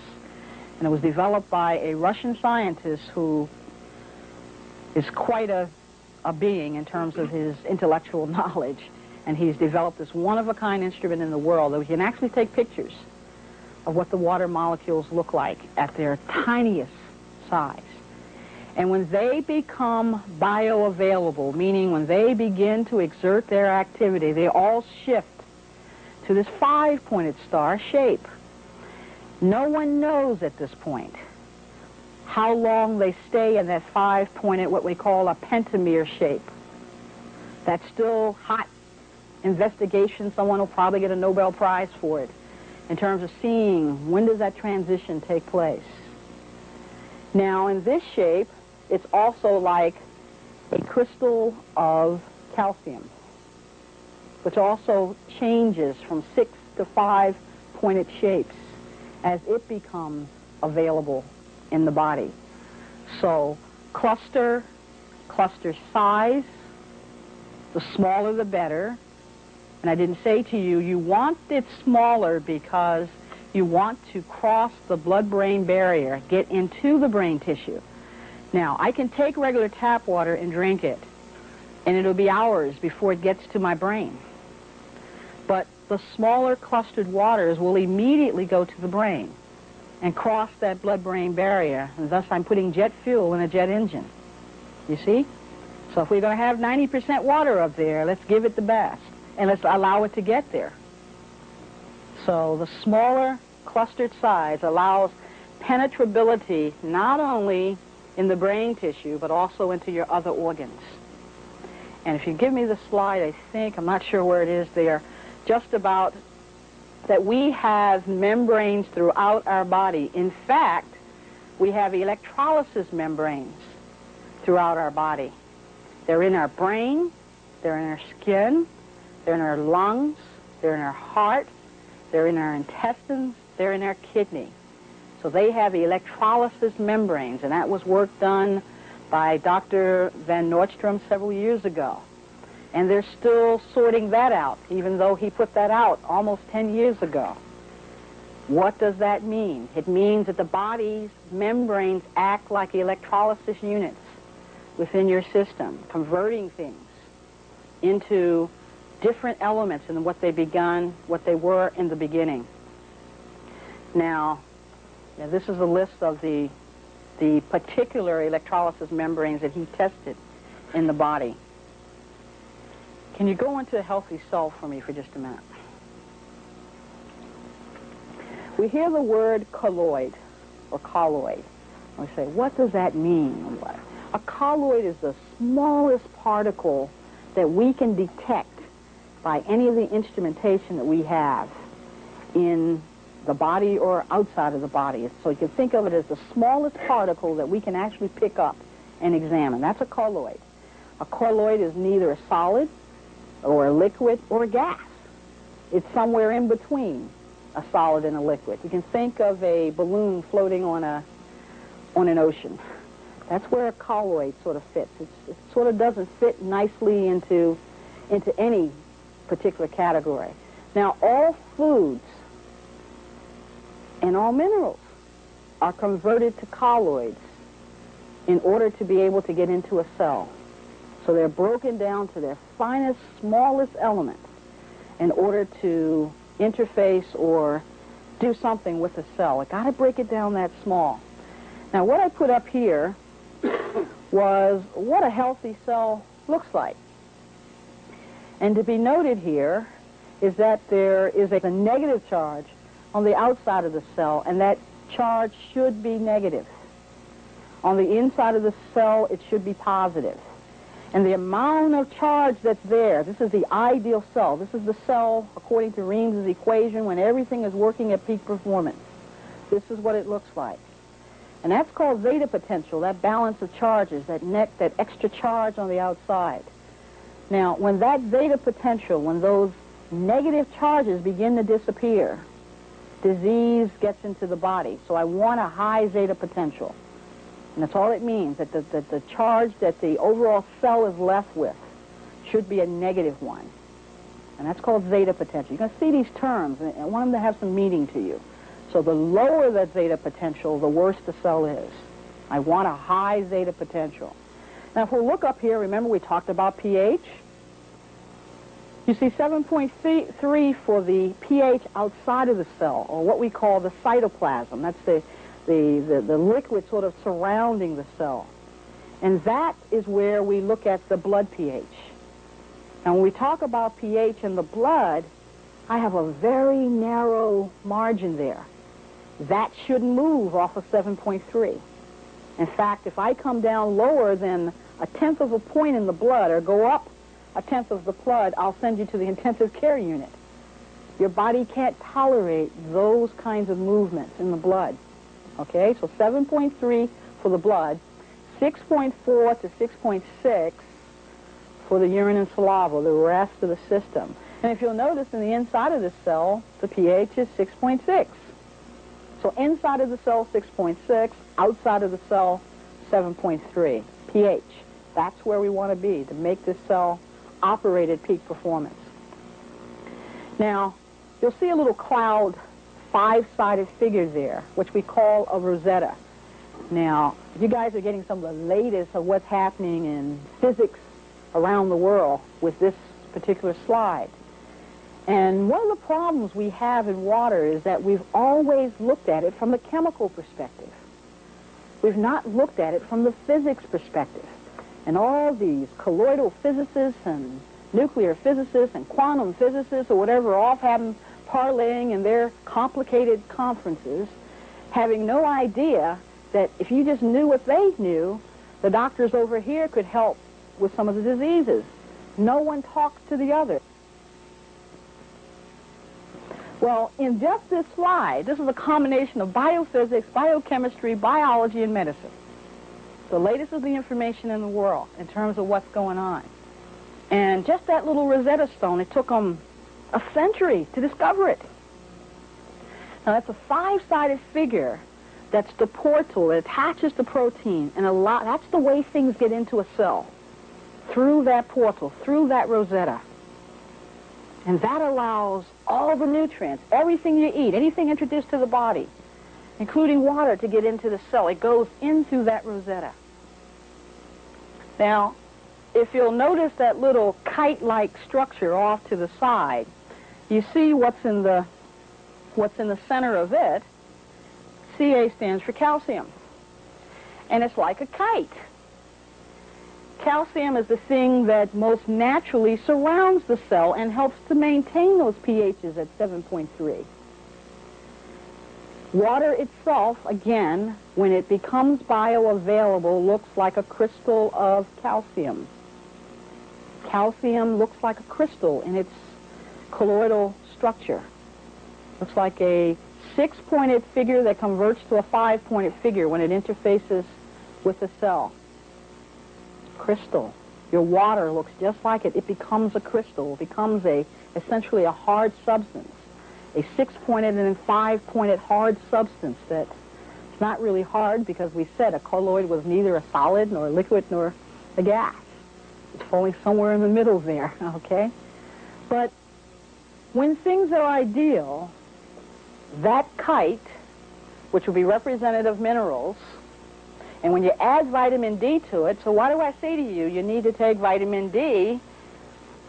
A: and it was developed by a Russian scientist who is quite a being in terms of his intellectual knowledge, and he's developed this one-of-a-kind instrument in the world that we can actually take pictures of what the water molecules look like at their tiniest size. And when they become bioavailable, meaning when they begin to exert their activity, they all shift to this five-pointed star shape. No one knows at this point how long they stay in that five-pointed, what we call a pentamer shape. That's still hot investigation. Someone will probably get a Nobel Prize for it in terms of seeing when does that transition take place. Now, in this shape, it's also like a crystal of calcium, which also changes from six to five-pointed shapes as it becomes available in the body. So cluster size, the smaller the better. And I didn't say to you, you want it smaller because you want to cross the blood-brain barrier, get into the brain tissue. Now, I can take regular tap water and drink it, and it'll be hours before it gets to my brain. But the smaller clustered waters will immediately go to the brain and cross that blood-brain barrier, and thus I'm putting jet fuel in a jet engine. You see? So if we're going to have 90% water up there, let's give it the best, and let's allow it to get there. So the smaller clustered size allows penetrability not only in the brain tissue, but also into your other organs. And if you give me the slide, I think, I'm not sure where it is there, just about that we have membranes throughout our body. In fact, we have electrolysis membranes throughout our body. They're in our brain, they're in our skin, they're in our lungs, they're in our heart, they're in our intestines, they're in our kidney. So they have electrolysis membranes, and that was work done by Dr. Van Nordstrom several years ago. And they're still sorting that out, even though he put that out almost 10 years ago. What does that mean? It means that the body's membranes act like electrolysis units within your system, converting things into different elements than what they were in the beginning. Now, this is a list of the particular electrolysis membranes that he tested in the body. Can you go into a healthy cell for me for just a minute? We hear the word colloid or colloid. We say, what does that mean? A colloid is the smallest particle that we can detect by any of the instrumentation that we have in the body or outside of the body. So you can think of it as the smallest particle that we can actually pick up and examine. That's a colloid. A colloid is neither a solid or a liquid or a gas. It's somewhere in between a solid and a liquid. You can think of a balloon floating on an ocean. That's where a colloid sort of fits. It sort of doesn't fit nicely into any particular category. Now, all foods and all minerals are converted to colloids in order to be able to get into a cell. So they're broken down to their finest, smallest elements in order to interface or do something with the cell. I've got to break it down that small. Now, what I put up here was what a healthy cell looks like. And to be noted here is that there is a negative charge on the outside of the cell, and that charge should be negative. On the inside of the cell, it should be positive. And the amount of charge that's there, this is the ideal cell. This is the cell, according to Riem's equation, when everything is working at peak performance. This is what it looks like. And that's called zeta potential, that balance of charges, that extra charge on the outside. Now, when that zeta potential, when those negative charges begin to disappear, disease gets into the body. So I want a high zeta potential. And that's all it means, that the charge that the overall cell is left with should be a negative one. And that's called zeta potential. You're going to see these terms, and I want them to have some meaning to you. So the lower that zeta potential, the worse the cell is. I want a high zeta potential. Now, if we look up here, remember we talked about pH? You see 7.3 for the pH outside of the cell, or what we call the cytoplasm. That's the liquid sort of surrounding the cell. And that is where we look at the blood pH. And when we talk about pH in the blood, I have a very narrow margin there. That shouldn't move off of 7.3. In fact, if I come down lower than 1/10 of a point in the blood, or go up 1/10 of the blood, I'll send you to the intensive care unit. Your body can't tolerate those kinds of movements in the blood. Okay, so 7.3 for the blood, 6.4 to 6.6 for the urine and saliva, the rest of the system. And if you'll notice, in the inside of the cell, the pH is 6.6. So inside of the cell, 6.6, outside of the cell, 7.3 pH. That's where we want to be to make this cell operate at peak performance. Now, you'll see a little cloud, 5-sided figure there, which we call a rosetta. Now, you guys are getting some of the latest of what's happening in physics around the world with this particular slide. And one of the problems we have in water is that we've always looked at it from the chemical perspective. We've not looked at it from the physics perspective. And all these colloidal physicists and nuclear physicists and quantum physicists or whatever all have them parlaying in their complicated conferences, having no idea that if you just knew what they knew, the doctors over here could help with some of the diseases. No one talks to the other. Well, in just this slide, this is a combination of biophysics, biochemistry, biology, and medicine. The latest of the information in the world in terms of what's going on. And just that little Rosetta Stone, it took them a century to discover it. Now that's a five-sided figure. That's the portal. It attaches the protein, and that's the way things get into a cell, through that portal, through that rosetta. And that allows all the nutrients, everything you eat, anything introduced to the body, including water, to get into the cell. It goes into that rosetta. Now, if you'll notice that little kite-like structure off to the side, you see what's in the center of it. Ca stands for calcium. And it's like a kite. Calcium is the thing that most naturally surrounds the cell and helps to maintain those pHs at 7.3. Water itself, again, when it becomes bioavailable, looks like a crystal of calcium. Calcium looks like a crystal in its colloidal structure. Looks like a 6-pointed figure that converts to a 5-pointed figure when it interfaces with the cell. Crystal. Your water looks just like it. It becomes a crystal. It becomes essentially a hard substance. A 6-pointed and 5-pointed hard substance that's not really hard, because we said a colloid was neither a solid nor a liquid nor a gas. It's falling somewhere in the middle there, okay? But when things are ideal, that kite, which will be representative of minerals, and when you add vitamin D to it, so why do I say to you, you need to take vitamin D,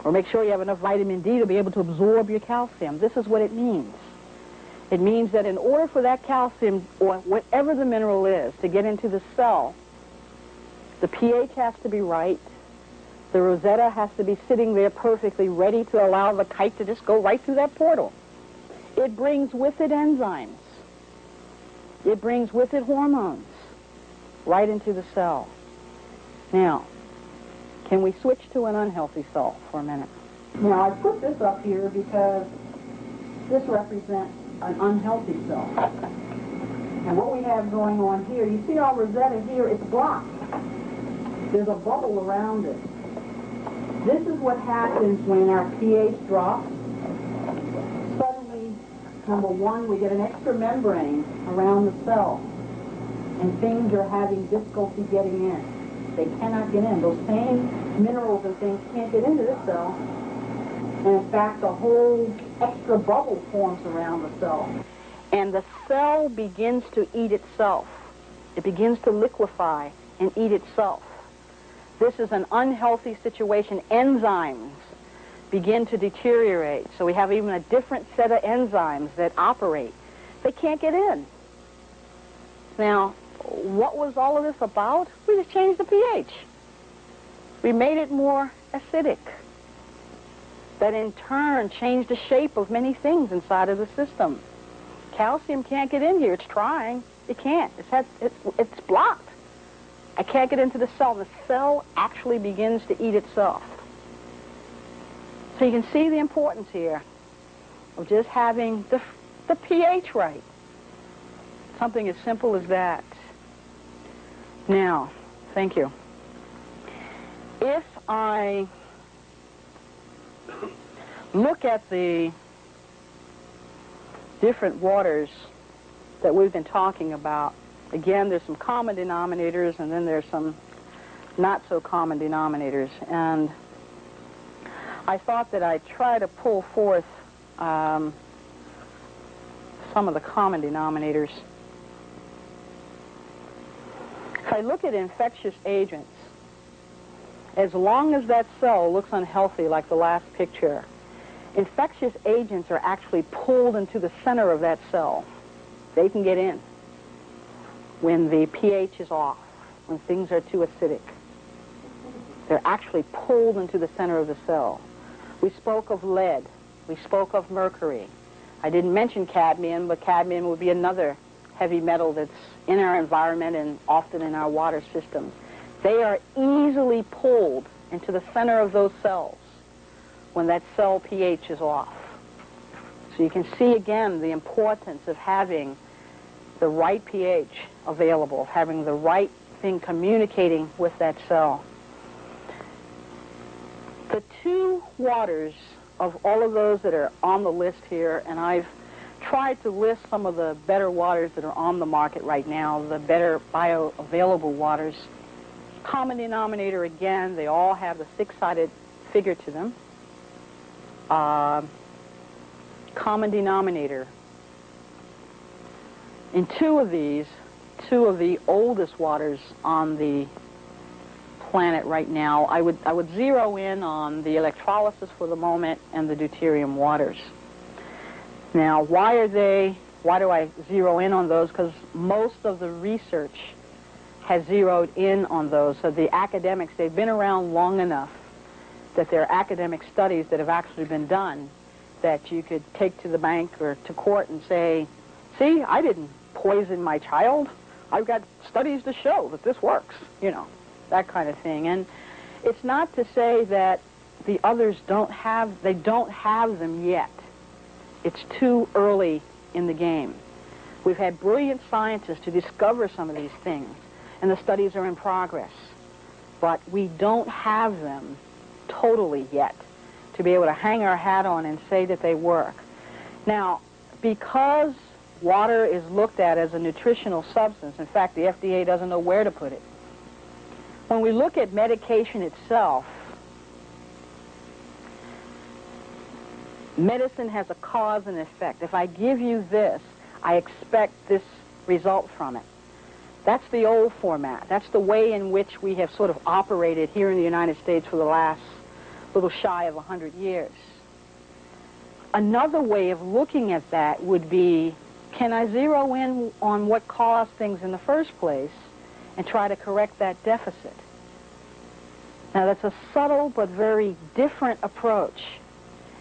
A: or make sure you have enough vitamin D to be able to absorb your calcium? This is what it means. It means that in order for that calcium, or whatever the mineral is, to get into the cell, the pH has to be right. The rosetta has to be sitting there perfectly ready to allow the kite to just go right through that portal. It brings with it enzymes. It brings with it hormones right into the cell. Now, can we switch to an unhealthy cell for a minute? Now, I put this up here because this represents an unhealthy cell. And what we have going on here, you see our rosetta here, it's blocked. There's a bubble around it. This is what happens when our pH drops. Suddenly, number one, we get an extra membrane around the cell, and things are having difficulty getting in. They cannot get in. Those same minerals and things can't get into this cell. And in fact, a whole extra bubble forms around the cell. And the cell begins to eat itself. It begins to liquefy and eat itself. This is an unhealthy situation. Enzymes begin to deteriorate. So we have even a different set of enzymes that operate. They can't get in. Now, what was all of this about? We just changed the pH. We made it more acidic. That in turn changed the shape of many things inside of the system. Calcium can't get in here. It's trying. It can't. It's blocked. I can't get into the cell. The cell actually begins to eat itself. So you can see the importance here of just having the pH right. Something as simple as that. Now, thank you. If I look at the different waters that we've been talking about, again, there's some common denominators, and then there's some not so common denominators. And I thought that I'd try to pull forth some of the common denominators. If I look at infectious agents, as long as that cell looks unhealthy, like the last picture, infectious agents are actually pulled into the center of that cell. They can get in when the pH is off, when things are too acidic. They're actually pulled into the center of the cell. We spoke of lead. We spoke of mercury. I didn't mention cadmium, but cadmium would be another heavy metal that's in our environment and often in our water systems. They are easily pulled into the center of those cells when that cell pH is off. So you can see again the importance of having the right pH available, having the right thing communicating with that cell. The two waters of all of those that are on the list here, and I've tried to list some of the better waters that are on the market right now, the better bioavailable waters. Common denominator, again, they all have the six-sided figure to them. Common denominator. In two of the oldest waters on the planet right now, I would zero in on the electrolysis for the moment and the deuterium waters. Now, why do I zero in on those? Because most of the research has zeroed in on those. So the academics, they've been around long enough that there are academic studies that have actually been done that you could take to the bank or to court and say, see, I didn't poison my child. I've got studies to show that this works, you know, that kind of thing. And it's not to say that the others don't have them yet. It's too early in the game. We've had brilliant scientists to discover some of these things, and the studies are in progress. But we don't have them totally yet to be able to hang our hat on and say that they work. Now, because water is looked at as a nutritional substance, in fact, the FDA doesn't know where to put it. When we look at medication itself, medicine has a cause and effect. If I give you this, I expect this result from it. That's the old format. That's the way in which we have sort of operated here in the United States for the last little shy of 100 years. Another way of looking at that would be, can I zero in on what caused things in the first place and try to correct that deficit? Now, that's a subtle but very different approach.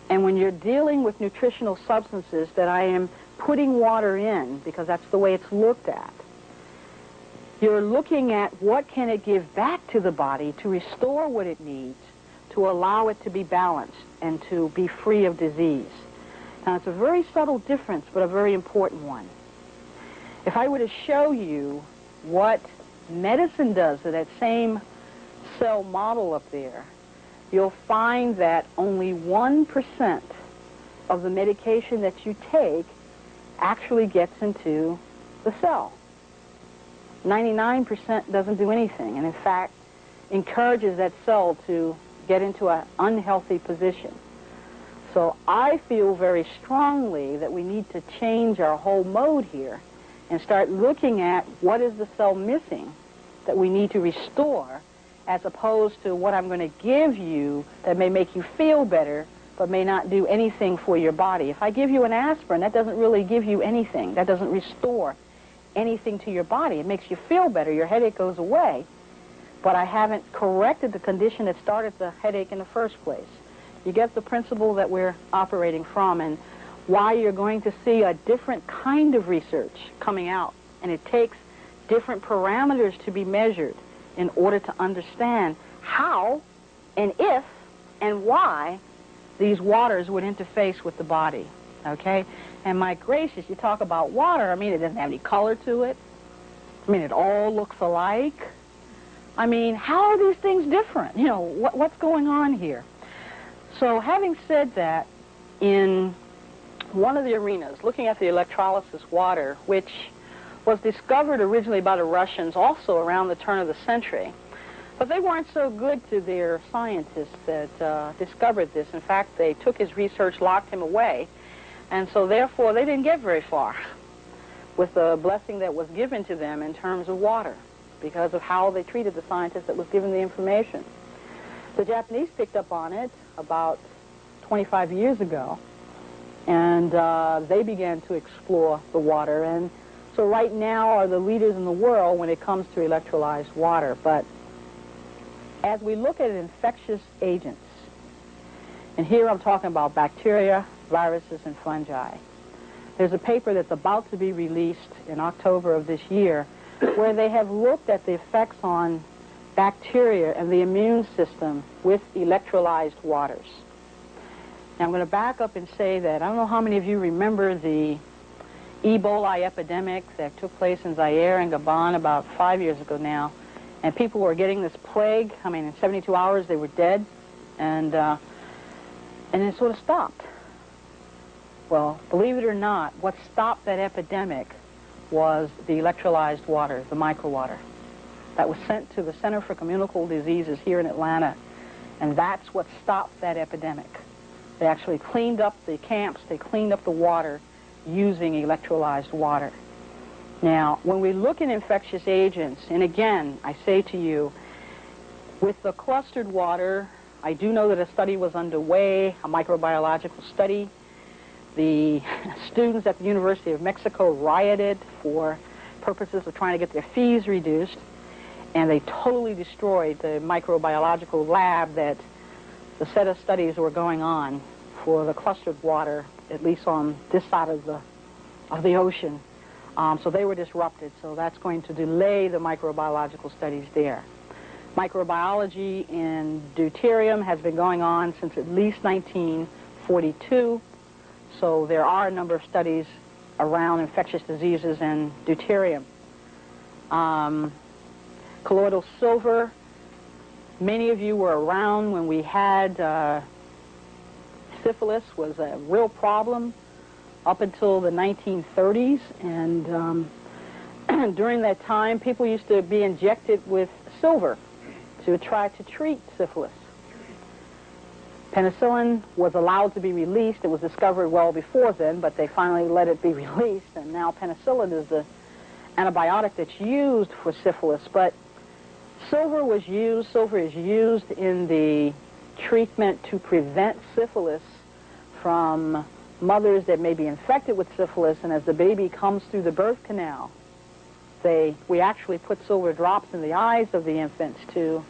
A: And when you're dealing with nutritional substances that I am putting water in, because that's the way it's looked at, you're looking at what can it give back to the body to restore what it needs, to allow it to be balanced and to be free of disease. Now, it's a very subtle difference, but a very important one. If I were to show you what medicine does to that same cell model up there, you'll find that only 1% of the medication that you take actually gets into the cell. 99% doesn't do anything, and in fact encourages that cell to get into an unhealthy position. So I feel very strongly that we need to change our whole mode here and start looking at what is the cell missing that we need to restore, as opposed to what I'm going to give you that may make you feel better but may not do anything for your body. If I give you an aspirin, that doesn't really give you anything. That doesn't restore anything to your body. It makes you feel better. Your headache goes away. But I haven't corrected the condition that started the headache in the first place. You get the principle that we're operating from, and why you're going to see a different kind of research coming out. And it takes different parameters to be measured in order to understand how and if and why these waters would interface with the body. Okay? And my gracious, you talk about water, I mean, it doesn't have any color to it. I mean, it all looks alike. I mean, how are these things different? You know, what's going on here? So having said that, in one of the arenas, looking at the electrolysis water, which was discovered originally by the Russians also around the turn of the century, but they weren't so good to their scientists that discovered this. In fact, they took his research, locked him away, and so therefore they didn't get very far with the blessing that was given to them in terms of water, because of how they treated the scientist that was given the information. The Japanese picked up on it about 25 years ago, and they began to explore the water, and so right now are the leaders in the world when it comes to electrolyzed water. But as we look at infectious agents, and here I'm talking about bacteria, viruses, and fungi, there's a paper that's about to be released in October of this year where they have looked at the effects on bacteria and the immune system with electrolyzed waters. Now, I'm going to back up and say that I don't know how many of you remember the Ebola epidemic that took place in Zaire and Gabon about 5 years ago now, and people were getting this plague. I mean, in 72 hours they were dead, and it sort of stopped. Well, believe it or not, what stopped that epidemic was the electrolyzed water, the microwater, that was sent to the Center for Communicable Diseases here in Atlanta, and that's what stopped that epidemic. They actually cleaned up the camps, they cleaned up the water using electrolyzed water. Now, when we look at infectious agents, and again, I say to you, with the clustered water, I do know that a study was underway, a microbiological study. The students at the University of Mexico rioted for purposes of trying to get their fees reduced, and they totally destroyed the microbiological lab that the set of studies were going on for the clustered water, at least on this side of the ocean. So they were disrupted, so that's going to delay the microbiological studies there. Microbiology in deuterium has been going on since at least 1942. So there are a number of studies around infectious diseases and deuterium. Colloidal silver, many of you were around when we had syphilis was a real problem up until the 1930s. And during that time, people used to be injected with silver to try to treat syphilis. Penicillin was allowed to be released. It was discovered well before then, but they finally let it be released, and now penicillin is the antibiotic that's used for syphilis. But silver was used, silver is used in the treatment to prevent syphilis from mothers that may be infected with syphilis, and as the baby comes through the birth canal, we actually put silver drops in the eyes of the infants to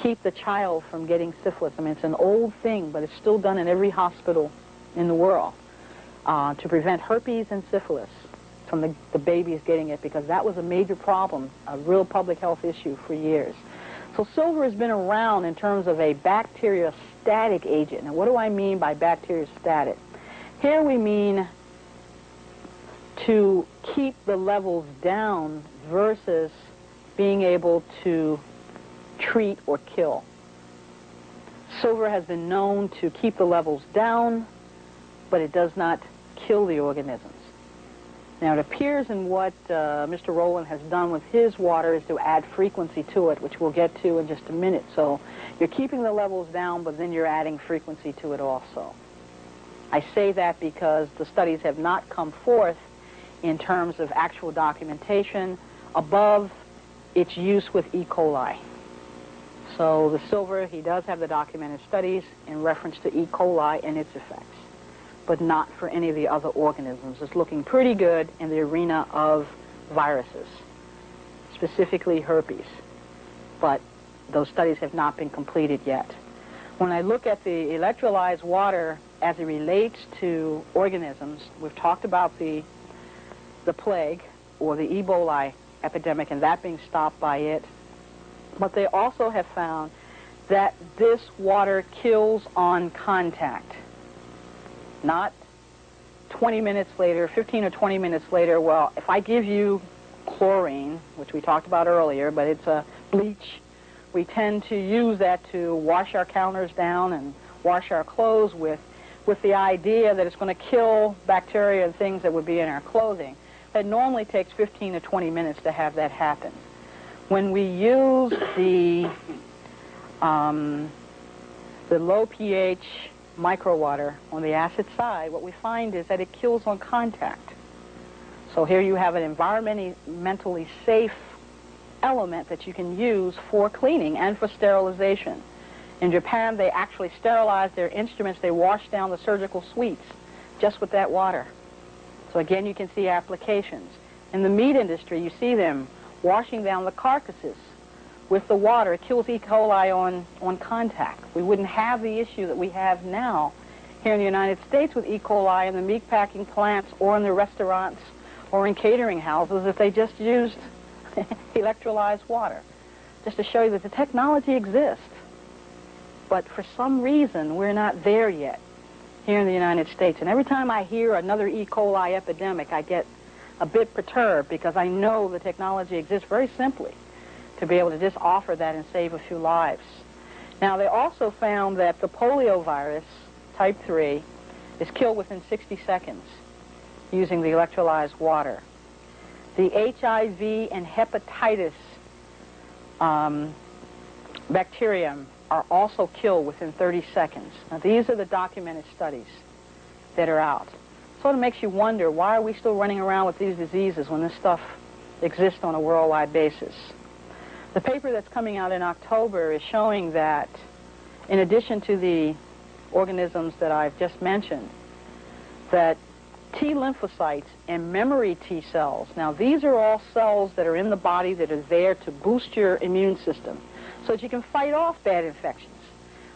A: keep the child from getting syphilis. I mean, it's an old thing, but it's still done in every hospital in the world to prevent herpes and syphilis from the babies getting it, because that was a major problem, a real public health issue for years. So silver has been around in terms of a bacteriostatic agent. Now, what do I mean by bacteriostatic? Here we mean to keep the levels down versus being able to treat or kill. Silver has been known to keep the levels down, but it does not kill the organisms. Now, it appears in what Mr. Rowland has done with his water is to add frequency to it, which we'll get to in just a minute. So you're keeping the levels down, but then you're adding frequency to it also. I say that because the studies have not come forth in terms of actual documentation above its use with E. coli. So the silver, he does have the documented studies in reference to E. coli and its effects, but not for any of the other organisms. It's looking pretty good in the arena of viruses, specifically herpes, but those studies have not been completed yet. When I look at the electrolyzed water as it relates to organisms, we've talked about the plague or the Ebola epidemic and that being stopped by it. But they also have found that this water kills on contact. Not 20 minutes later, 15 or 20 minutes later. Well, if I give you chlorine, which we talked about earlier, but it's a bleach, we tend to use that to wash our counters down and wash our clothes with the idea that it's going to kill bacteria and things that would be in our clothing. It normally takes 15 to 20 minutes to have that happen. When we use the low pH microwater on the acid side, what we find is that it kills on contact. So here you have an environmentally safe element that you can use for cleaning and for sterilization. In Japan, they actually sterilize their instruments. They wash down the surgical suites just with that water. So again, you can see applications. In the meat industry, you see them washing down the carcasses with the water. It kills E. coli on contact. We wouldn't have the issue that we have now here in the United States with E. coli in the meat packing plants or in the restaurants or in catering houses if they just used electrolyzed water. Just to show you that the technology exists. But for some reason, we're not there yet here in the United States. And every time I hear another E. coli epidemic, I get a bit perturbed because I know the technology exists very simply to be able to just offer that and save a few lives. Now, they also found that the polio virus, type 3, is killed within 60 seconds using the electrolyzed water. The HIV and hepatitis bacterium are also killed within 30 seconds. Now, these are the documented studies that are out. Sort of makes you wonder, why are we still running around with these diseases when this stuff exists on a worldwide basis? The paper that's coming out in October is showing that in addition to the organisms that I've just mentioned, that T lymphocytes and memory T cells, now these are all cells that are in the body that are there to boost your immune system so that you can fight off bad infections,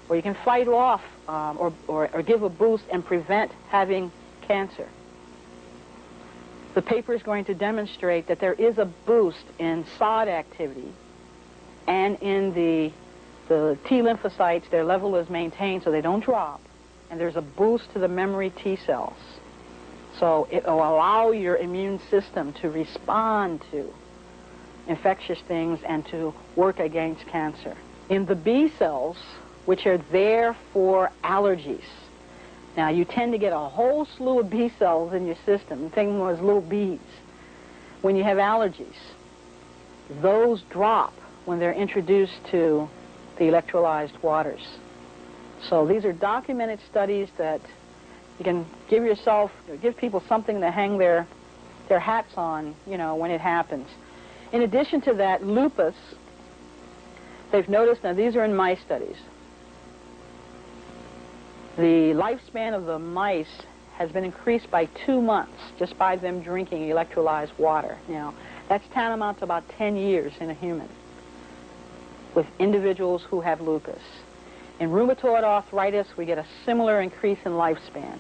A: or you can fight off or give a boost and prevent having cancer. The paper is going to demonstrate that there is a boost in SOD activity, and in the T lymphocytes, their level is maintained so they don't drop, and there's a boost to the memory T cells. So it will allow your immune system to respond to infectious things and to work against cancer. In the B cells, which are there for allergies, now you tend to get a whole slew of B cells in your system, think of them as little bees. When you have allergies, those drop when they're introduced to the electrolyzed waters. So these are documented studies that you can give people something to hang their hats on, when it happens. In addition to that, lupus, they've noticed, now these are in mice studies, the lifespan of the mice has been increased by 2 months just by them drinking electrolyzed water. Now, that's tantamount to about 10 years in a human with individuals who have lupus. In rheumatoid arthritis, we get a similar increase in lifespan.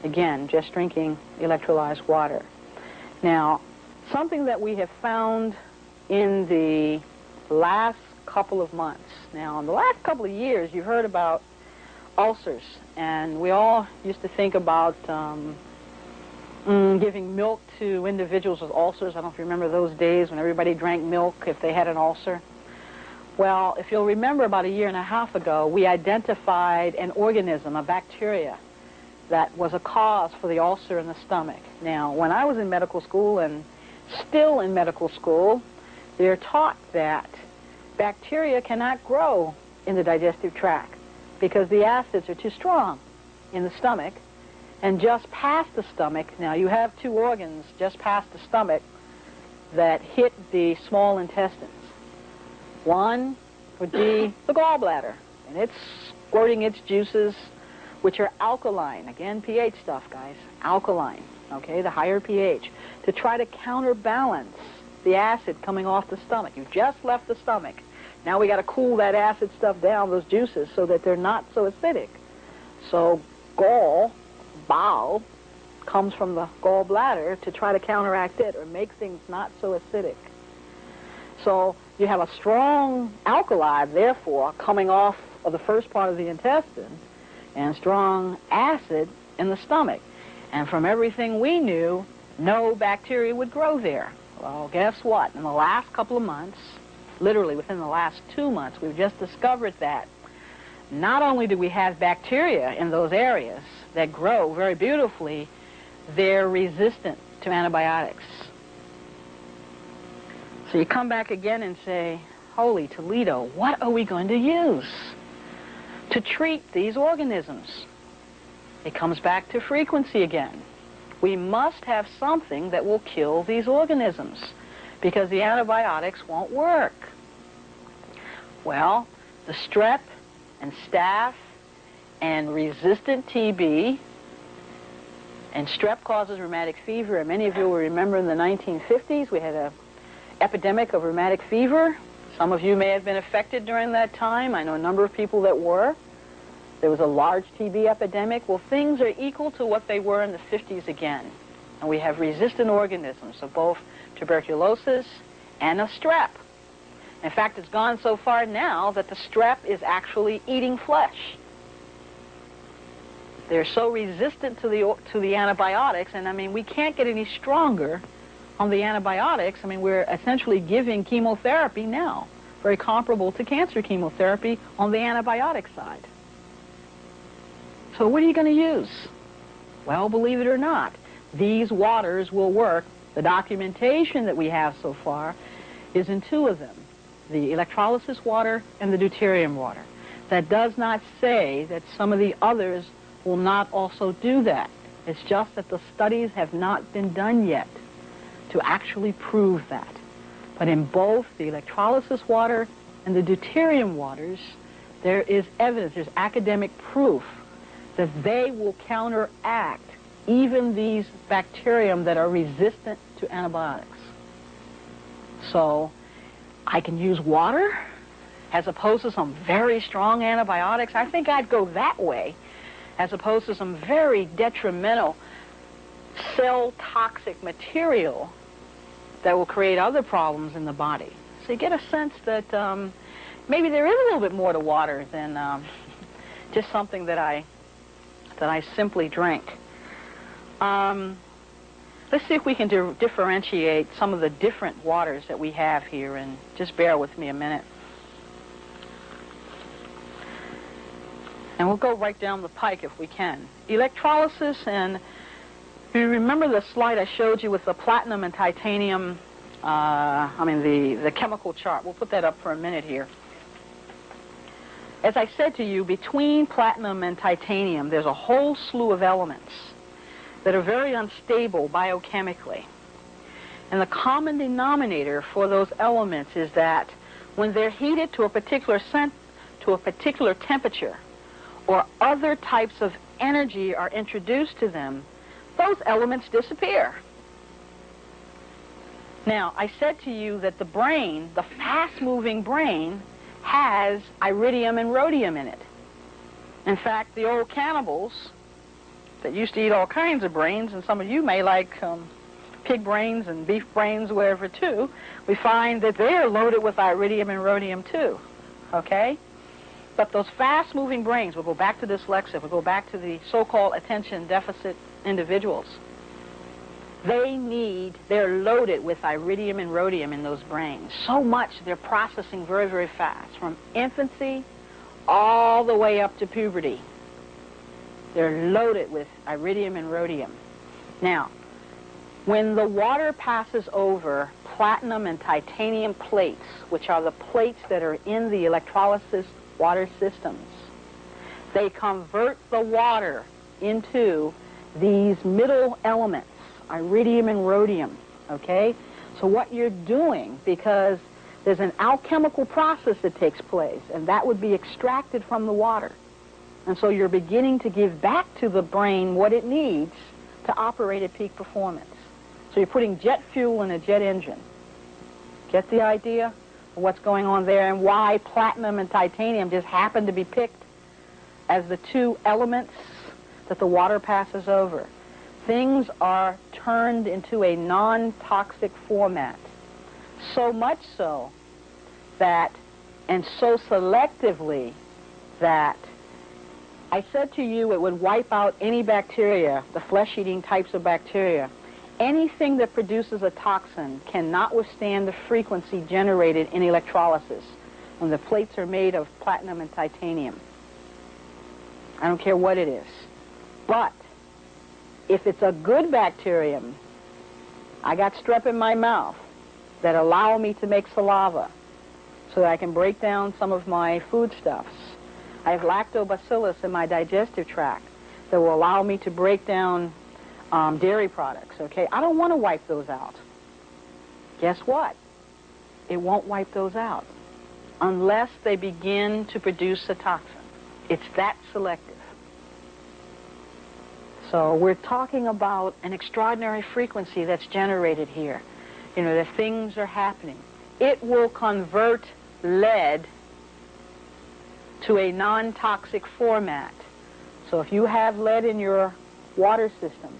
A: Again, just drinking electrolyzed water. Now, something that we have found in the last couple of months. Now, in the last couple of years, you've heard about ulcers, and we all used to think about giving milk to individuals with ulcers. I don't know if you remember those days when everybody drank milk if they had an ulcer. Well, if you'll remember, about 1.5 years ago, we identified an organism, a bacteria, that was a cause for the ulcer in the stomach. Now, when I was in medical school and still in medical school, they're taught that bacteria cannot grow in the digestive tract because the acids are too strong in the stomach. And just past the stomach, now you have 2 organs just past the stomach that hit the small intestines. One would be the gallbladder, and it's squirting its juices, which are alkaline. Again, pH stuff, guys. Alkaline, okay, the higher pH, to try to counterbalance the acid coming off the stomach. You just left the stomach. Now we got to cool that acid stuff down, those juices, so that they're not so acidic. So bowel, comes from the gallbladder to try to counteract it or make things not so acidic. So you have a strong alkali, therefore, coming off of the first part of the intestine, and strong acid in the stomach. And from everything we knew, no bacteria would grow there. Well, guess what? In the last couple of months, literally within the last 2 months, we've just discovered that not only do we have bacteria in those areas that grow very beautifully, they're resistant to antibiotics. So you come back again and say, holy Toledo, what are we going to use to treat these organisms? It comes back to frequency again. We must have something that will kill these organisms because the antibiotics won't work. Well, the strep and staph and resistant TB, and strep causes rheumatic fever, and many of you will remember in the 1950s we had an epidemic of rheumatic fever. Some of you may have been affected during that time. I know a number of people that were. There was a large TB epidemic. Well, things are equal to what they were in the 50s again. And we have resistant organisms of both tuberculosis and of strep. In fact, it's gone so far now that the strep is actually eating flesh. They're so resistant to the antibiotics, and I mean, we can't get any stronger on the antibiotics. I mean, we're essentially giving chemotherapy now, very comparable to cancer chemotherapy on the antibiotic side. So what are you going to use? Well, believe it or not, these waters will work. The documentation that we have so far is in two of them, the electrolysis water and the deuterium water. That does not say that some of the others will not also do that. It's just that the studies have not been done yet to actually prove that. But in both the electrolysis water and the deuterium waters, there is evidence, there's academic proof that they will counteract even these bacterium that are resistant to antibiotics. So I can use water as opposed to some very strong antibiotics. I think I'd go that way as opposed to some very detrimental cell toxic material that will create other problems in the body. So you get a sense that maybe there is a little bit more to water than just something that I simply drink. Let's see if we can differentiate some of the different waters that we have here, and just bear with me a minute. And we'll go right down the pike if we can. Electrolysis, and if you remember the slide I showed you with the platinum and titanium, the chemical chart. We'll put that up for a minute here. As I said to you, between platinum and titanium, there's a whole slew of elements that are very unstable biochemically. And the common denominator for those elements is that when they're heated to a particular temperature, or other types of energy are introduced to them, those elements disappear. Now, I said to you that the brain, the fast-moving brain, has iridium and rhodium in it. In fact, the old cannibals that used to eat all kinds of brains, and some of you may like pig brains and beef brains, whatever, too, we find that they're loaded with iridium and rhodium, too, okay? But those fast-moving brains, we'll go back to dyslexia, we'll go back to the so-called attention deficit individuals, they're loaded with iridium and rhodium in those brains. So much they're processing very, very fast, from infancy all the way up to puberty. They're loaded with iridium and rhodium. Now, when the water passes over platinum and titanium plates, which are the plates that are in the electrolysis water systems, they convert the water into these middle elements, iridium and rhodium, okay? So what you're doing, because there's an alchemical process that takes place, and that would be extracted from the water. And so you're beginning to give back to the brain what it needs to operate at peak performance. So you're putting jet fuel in a jet engine. Get the idea of what's going on there and why platinum and titanium just happen to be picked as the two elements that the water passes over. Things are turned into a non-toxic format. So much so that, and so selectively that, I said to you it would wipe out any bacteria, the flesh-eating types of bacteria. Anything that produces a toxin cannot withstand the frequency generated in electrolysis when the plates are made of platinum and titanium. I don't care what it is. But if it's a good bacterium, I got strep in my mouth that allow me to make saliva so that I can break down some of my foodstuffs. I have lactobacillus in my digestive tract that will allow me to break down dairy products, okay? I don't want to wipe those out. Guess what? It won't wipe those out unless they begin to produce a toxin. It's that selective. So we're talking about an extraordinary frequency that's generated here. You know, that things are happening. It will convert lead to a non-toxic format. So if you have lead in your water system,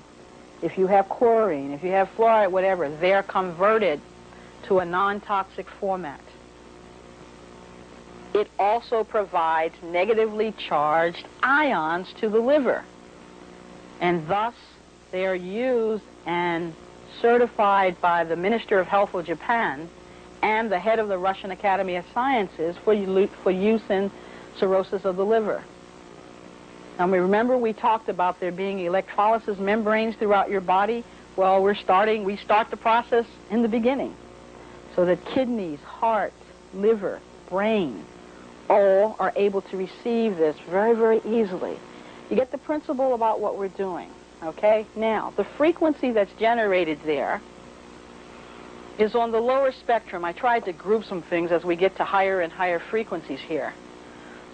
A: if you have chlorine, if you have fluoride, whatever, they're converted to a non-toxic format. It also provides negatively charged ions to the liver. And thus, they are used and certified by the Minister of Health of Japan and the head of the Russian Academy of Sciences for use in cirrhosis of the liver. Now, remember we talked about there being electrolysis membranes throughout your body? Well, we start the process in the beginning, so that kidneys, heart, liver, brain, all are able to receive this very, very easily. You get the principle about what we're doing, okay? Now, the frequency that's generated there is on the lower spectrum. I tried to group some things as we get to higher and higher frequencies here.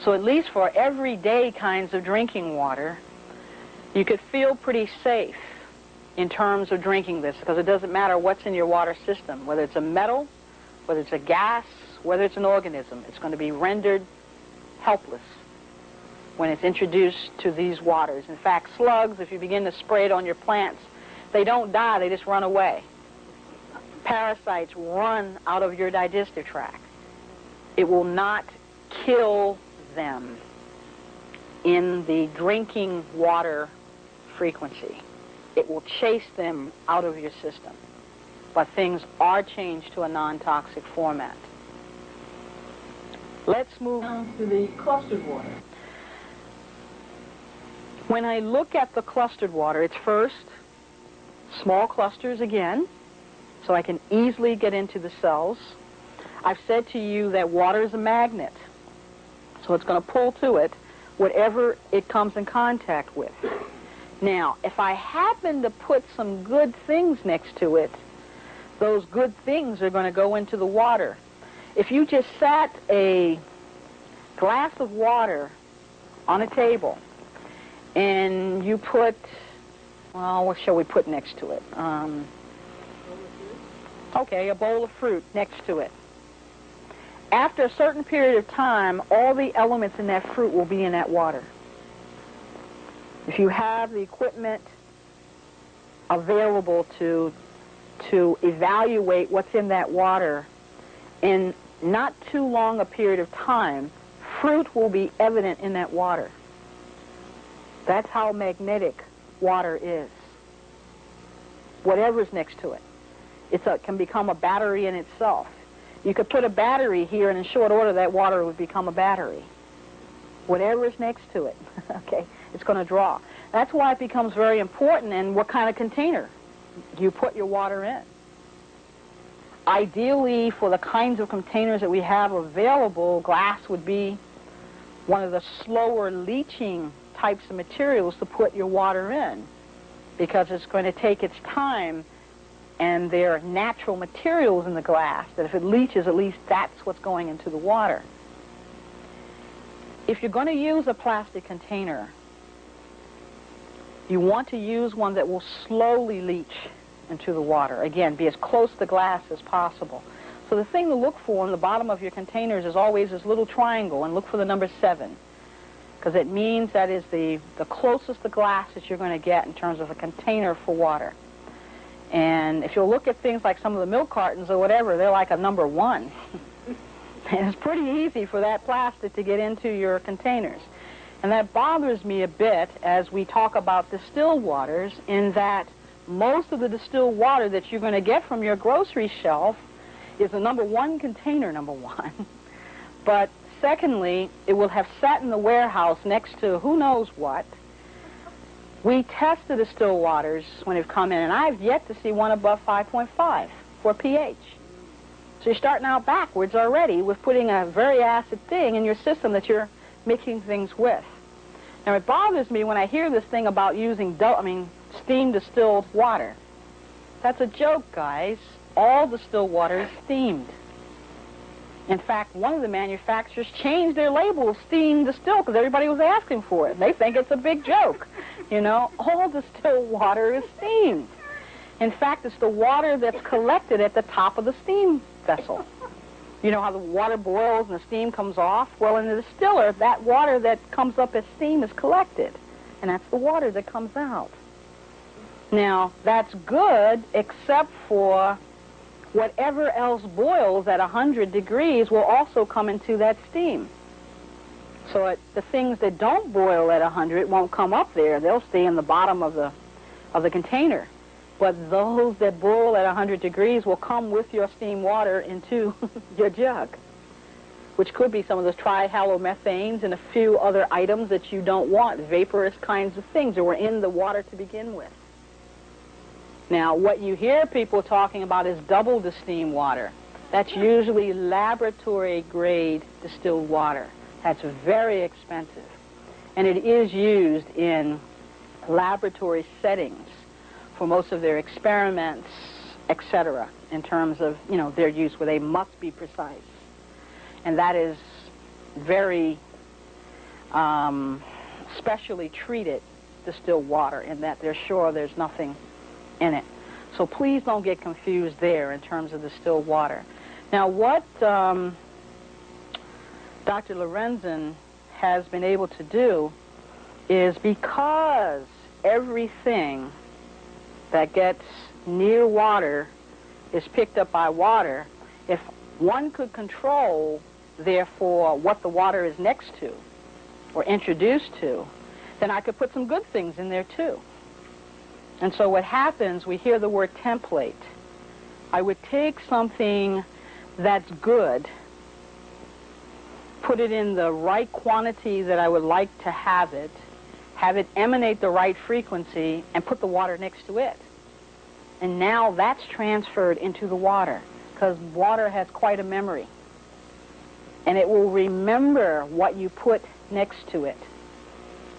A: So at least for everyday kinds of drinking water, you could feel pretty safe in terms of drinking this, because it doesn't matter what's in your water system, whether it's a metal, whether it's a gas, whether it's an organism. It's going to be rendered helpless when it's introduced to these waters. In fact, slugs, if you begin to spray it on your plants, they don't die, they just run away. Parasites run out of your digestive tract. It will not kill them in the drinking water frequency. It will chase them out of your system. But things are changed to a non-toxic format. Let's move on to the clustered water. When I look at the clustered water, it's first small clusters again, so I can easily get into the cells. I've said to you that water is a magnet, so it's going to pull to it whatever it comes in contact with. Now, if I happen to put some good things next to it, those good things are going to go into the water. If you just sat a glass of water on a table and you put, well, what shall we put next to it? Okay, a bowl of fruit next to it. After a certain period of time, all the elements in that fruit will be in that water. If you have the equipment available to evaluate what's in that water, in not too long a period of time, fruit will be evident in that water. That's how magnetic water is. Whatever's next to it. It can become a battery in itself. You could put a battery here, and in short order, that water would become a battery. Whatever's next to it, okay, it's going to draw. That's why it becomes very important in what kind of container you put your water in. Ideally, for the kinds of containers that we have available, glass would be one of the slower leaching types of materials to put your water in, because it's going to take its time, and there are natural materials in the glass that if it leaches, at least that's what's going into the water. If you're going to use a plastic container, you want to use one that will slowly leach into the water. Again, be as close to glass as possible. So the thing to look for in the bottom of your containers is always this little triangle, and look for the number 7, because it means that is the closest to glass that you're going to get in terms of a container for water. And if you'll look at things like some of the milk cartons or whatever, they're like a number 1. And it's pretty easy for that plastic to get into your containers. And that bothers me a bit as we talk about distilled waters, in that most of the distilled water that you're going to get from your grocery shelf is a number 1 container, number 1. But secondly, it will have sat in the warehouse next to who knows what. We test the distilled waters when they've come in, and I've yet to see one above 5.5 for pH. So you're starting out backwards already with putting a very acid thing in your system that you're mixing things with. Now, it bothers me when I hear this thing about using steam distilled water. That's a joke, guys. All distilled water is steamed. In fact, one of the manufacturers changed their label of steam distilled because everybody was asking for it. They think it's a big joke. You know, all distilled water is steamed. In fact, it's the water that's collected at the top of the steam vessel. You know how the water boils and the steam comes off? Well, in the distiller, that water that comes up as steam is collected, and that's the water that comes out. Now, that's good, except for whatever else boils at 100 degrees will also come into that steam. So the things that don't boil at 100 won't come up there. They'll stay in the bottom of the container. But those that boil at 100 degrees will come with your steam water into your jug. which could be some of those trihalomethanes and a few other items that you don't want, vaporous kinds of things that were in the water to begin with. Now, what you hear people talking about is double distilled water. That's usually laboratory-grade distilled water. That's very expensive. And it is used in laboratory settings for most of their experiments, etc., in terms of, you know, their use where they must be precise. And that is very specially treated distilled water in that they're sure there's nothing in it. So please don't get confused there in terms of distilled water. Now, what Dr. Lorenzen has been able to do is, because everything that gets near water is picked up by water, if one could control, therefore, what the water is next to or introduced to, then I could put some good things in there too. And so what happens, we hear the word template. I would take something that's good, put it in the right quantity that I would like to have it emanate the right frequency, and put the water next to it. And now that's transferred into the water, because water has quite a memory. And it will remember what you put next to it.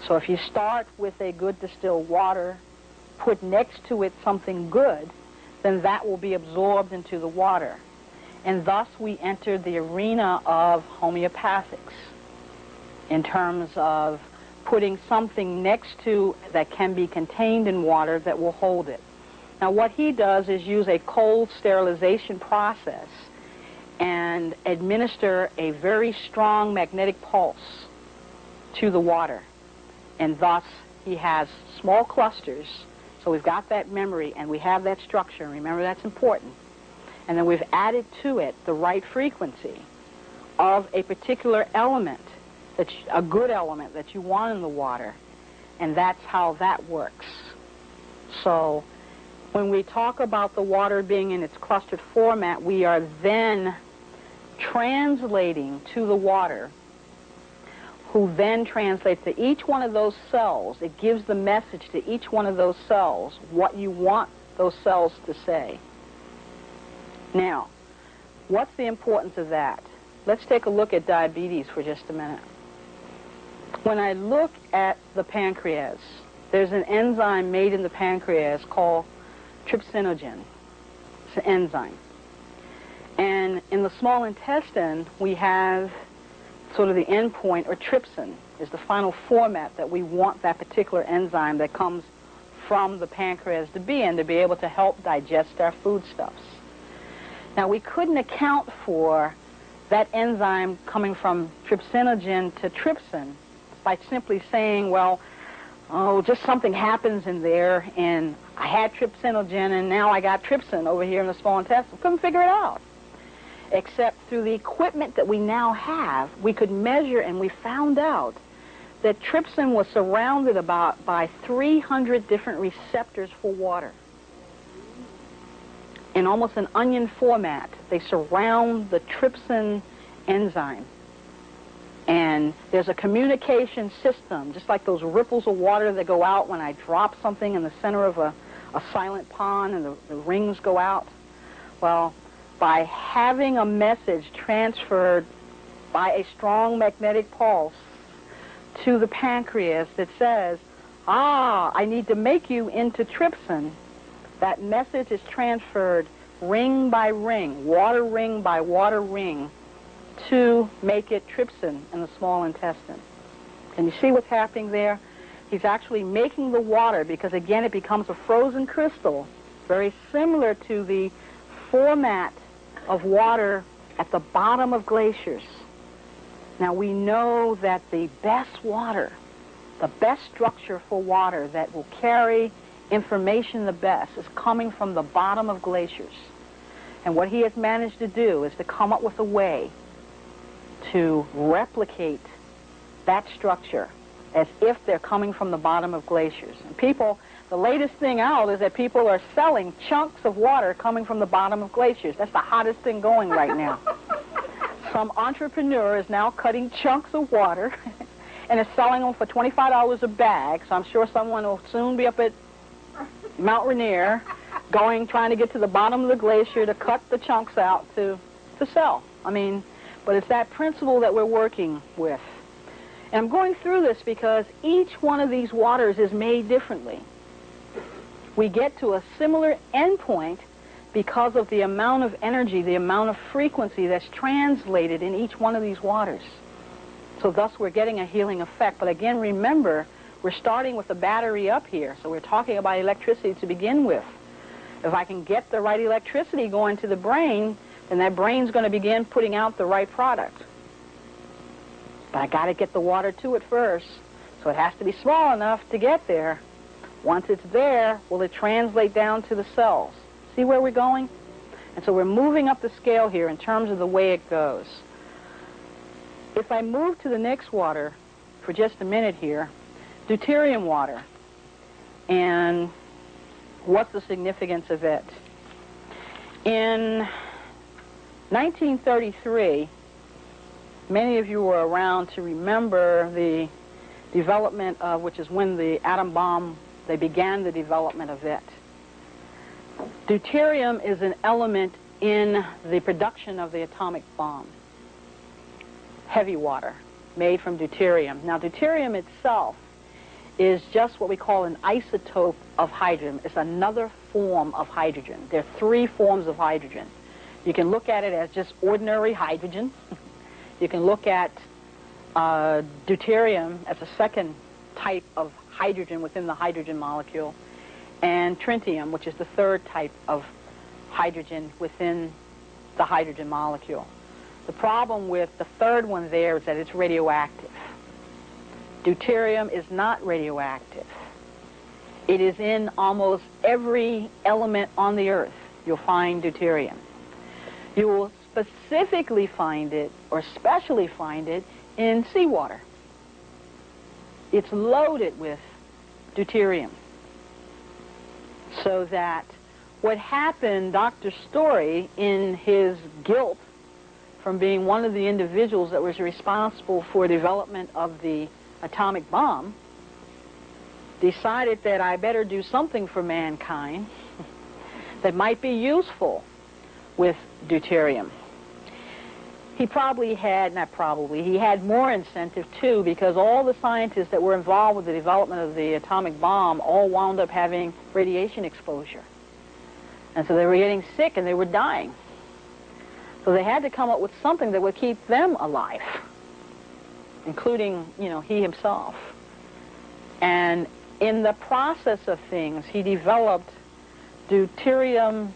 A: So if you start with a good distilled water, put next to it something good, then that will be absorbed into the water. And thus we enter the arena of homeopathics in terms of putting something next to that can be contained in water that will hold it. Now what he does is use a cold sterilization process and administer a very strong magnetic pulse to the water. And thus he has small clusters. So we've got that memory and we have that structure. Remember, that's important. And then we've added to it the right frequency of a particular element, a good element that you want in the water. And that's how that works. So when we talk about the water being in its clustered format, we are then translating to the water, who then translates to each one of those cells. It gives the message to each one of those cells what you want those cells to say. Now, what's the importance of that? Let's take a look at diabetes for just a minute. When I look at the pancreas, there's an enzyme made in the pancreas called trypsinogen. It's an enzyme. And in the small intestine, we have sort of the end point, or trypsin, is the final format that we want that particular enzyme that comes from the pancreas to be in, to be able to help digest our foodstuffs. Now, we couldn't account for that enzyme coming from trypsinogen to trypsin by simply saying, well, oh, just something happens in there, and I had trypsinogen, and now I got trypsin over here in the small intestine. Couldn't figure it out. Except through the equipment that we now have, we could measure, and we found out that trypsin was surrounded by 300 different receptors for water. In almost an onion format, they surround the trypsin enzyme. And there's a communication system, just like those ripples of water that go out when I drop something in the center of a silent pond and the rings go out. Well, by having a message transferred by a strong magnetic pulse to the pancreas that says, I need to make you into trypsin, that message is transferred ring by ring, water ring by water ring, to make it trypsin in the small intestine. Can you see what's happening there? He's actually making the water, because again it becomes a frozen crystal, very similar to the format of water at the bottom of glaciers. Now we know that the best water, the best structure for water that will carry information the best, is coming from the bottom of glaciers. And what he has managed to do is to come up with a way to replicate that structure as if they're coming from the bottom of glaciers. And people, the latest thing out is that people are selling chunks of water coming from the bottom of glaciers. That's the hottest thing going right now. some entrepreneur is now cutting chunks of water and is selling them for $25 a bag. So I'm sure someone will soon be up at Mount Rainier trying to get to the bottom of the glacier to cut the chunks out to sell. I mean, but it's that principle that we're working with. And I'm going through this because each one of these waters is made differently. We get to a similar endpoint because of the amount of energy, the amount of frequency that's translated in each one of these waters. So thus we're getting a healing effect. But again, remember, we're starting with a battery up here. So we're talking about electricity to begin with. If I can get the right electricity going to the brain, then that brain's going to begin putting out the right product. But I got to get the water to it first. So it has to be small enough to get there. Once it's there, will it translate down to the cells? See where we're going? And so we're moving up the scale here in terms of the way it goes. If I move to the next water for just a minute here, deuterium water, and what's the significance of it? In 1933, many of you were around to remember the development of, which is when the atom bomb, they began the development of it. Deuterium is an element in the production of the atomic bomb. Heavy water made from deuterium. Now, deuterium itself is just what we call an isotope of hydrogen. It's another form of hydrogen. There are three forms of hydrogen. You can look at it as just ordinary hydrogen. You can look at deuterium as a second type of hydrogen within the hydrogen molecule, and tritium, which is the third type of hydrogen within the hydrogen molecule. The problem with the third one there is that it's radioactive. Deuterium is not radioactive. It is in almost every element on the Earth. You'll find deuterium. You will specifically find it, or especially find it, in seawater. It's loaded with deuterium. So that what happened, Dr. Story, in his guilt from being one of the individuals that was responsible for development of the atomic bomb, decided that I better do something for mankind that might be useful with deuterium. He probably had, not probably, he had more incentive too, because all the scientists that were involved with the development of the atomic bomb all wound up having radiation exposure. And so they were getting sick and they were dying. So they had to come up with something that would keep them alive, including, you know, he himself. And in the process of things, he developed deuterium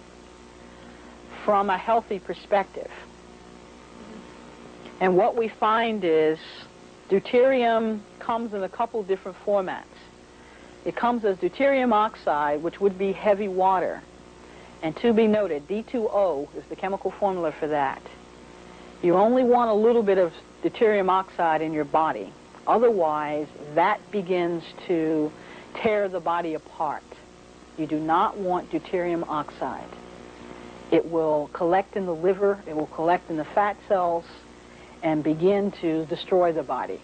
A: from a healthy perspective. And what we find is deuterium comes in a couple different formats. It comes as deuterium oxide, which would be heavy water. And to be noted, D2O is the chemical formula for that. You only want a little bit of deuterium oxide in your body. Otherwise, that begins to tear the body apart. You do not want deuterium oxide. It will collect in the liver, it will collect in the fat cells, and begin to destroy the body.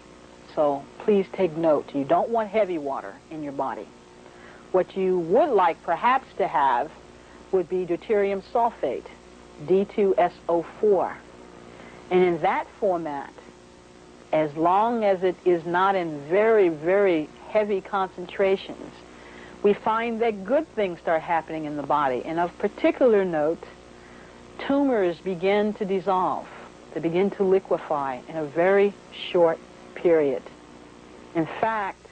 A: So please take note. You don't want heavy water in your body. What you would like perhaps to have would be deuterium sulfate, D2SO4. And in that format, as long as it is not in very, very heavy concentrations, we find that good things start happening in the body. And of particular note, tumors begin to dissolve. They begin to liquefy in a very short period. In fact,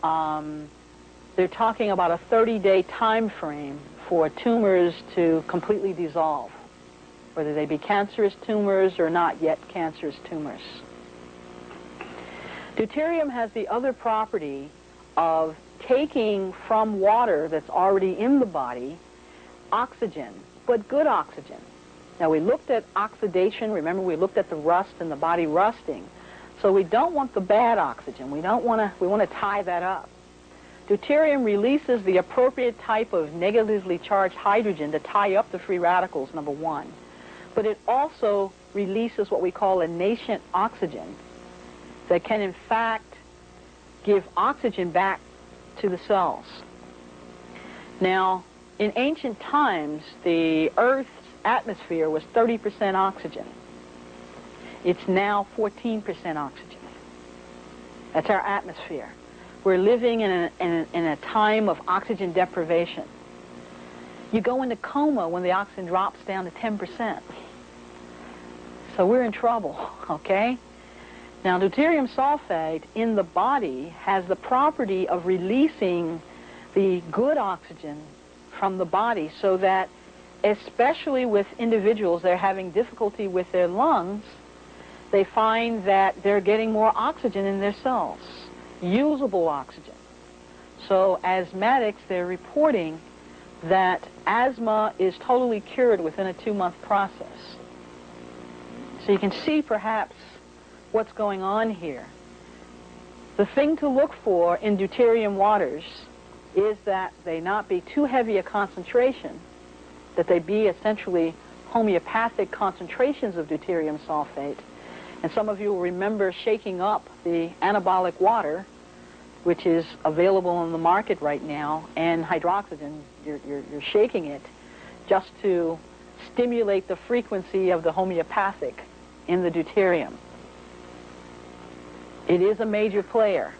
A: they're talking about a 30-day time frame for tumors to completely dissolve, whether they be cancerous tumors or not yet cancerous tumors. Deuterium has the other property of taking from water that's already in the body oxygen, but good oxygen. Now, we looked at oxidation. Remember, we looked at the rust and the body rusting. So we don't want the bad oxygen. We want to tie that up. Deuterium releases the appropriate type of negatively charged hydrogen to tie up the free radicals, number one. But it also releases what we call a nascent oxygen that can in fact give oxygen back to the cells. Now, in ancient times, the Earth's atmosphere was 30% oxygen. It's now 14% oxygen. That's our atmosphere. We're living in a time of oxygen deprivation. You go into coma when the oxygen drops down to 10%. So we're in trouble, okay? Now, deuterium sulfate in the body has the property of releasing the good oxygen from the body, so that, especially with individuals that are having difficulty with their lungs, they find that they're getting more oxygen in their cells, usable oxygen. So asthmatics, they're reporting that asthma is totally cured within a 2-month process. So you can see perhaps what's going on here. The thing to look for in deuterium waters is that they not be too heavy a concentration, that they be essentially homeopathic concentrations of deuterium sulfate. And some of you will remember shaking up the anabolic water, which is available on the market right now, and hydroxygen. You're shaking it just to stimulate the frequency of the homeopathic in the deuterium. It is a major player.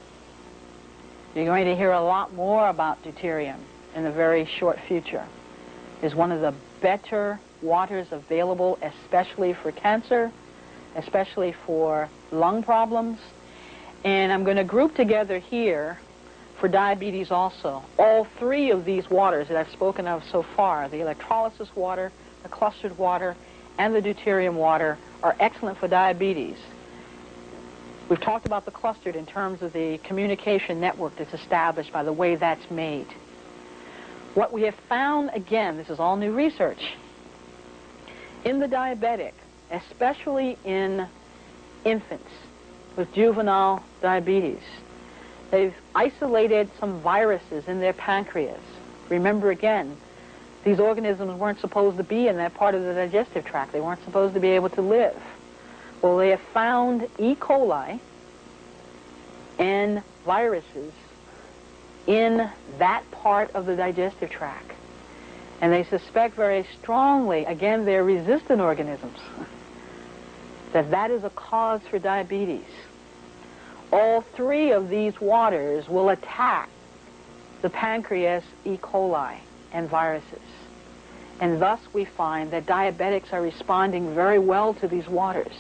A: You're going to hear a lot more about deuterium in the very short future. It's one of the better waters available, especially for cancer, especially for lung problems. And I'm going to group together here for diabetes also. All 3 of these waters that I've spoken of so far, the electrolysis water, the clustered water, and the deuterium water, are excellent for diabetes. We've talked about the clustered in terms of the communication network that's established by the way that's made. What we have found, again, this is all new research, in the diabetic, especially in infants with juvenile diabetes, they've isolated some viruses in their pancreas. Remember again, these organisms weren't supposed to be in that part of the digestive tract. They weren't supposed to be able to live. Well, they have found E. coli and viruses in that part of the digestive tract. And they suspect very strongly, again, they're resistant organisms, that is a cause for diabetes. All 3 of these waters will attack the pancreas, E. coli, and viruses. And thus we find that diabetics are responding very well to these waters.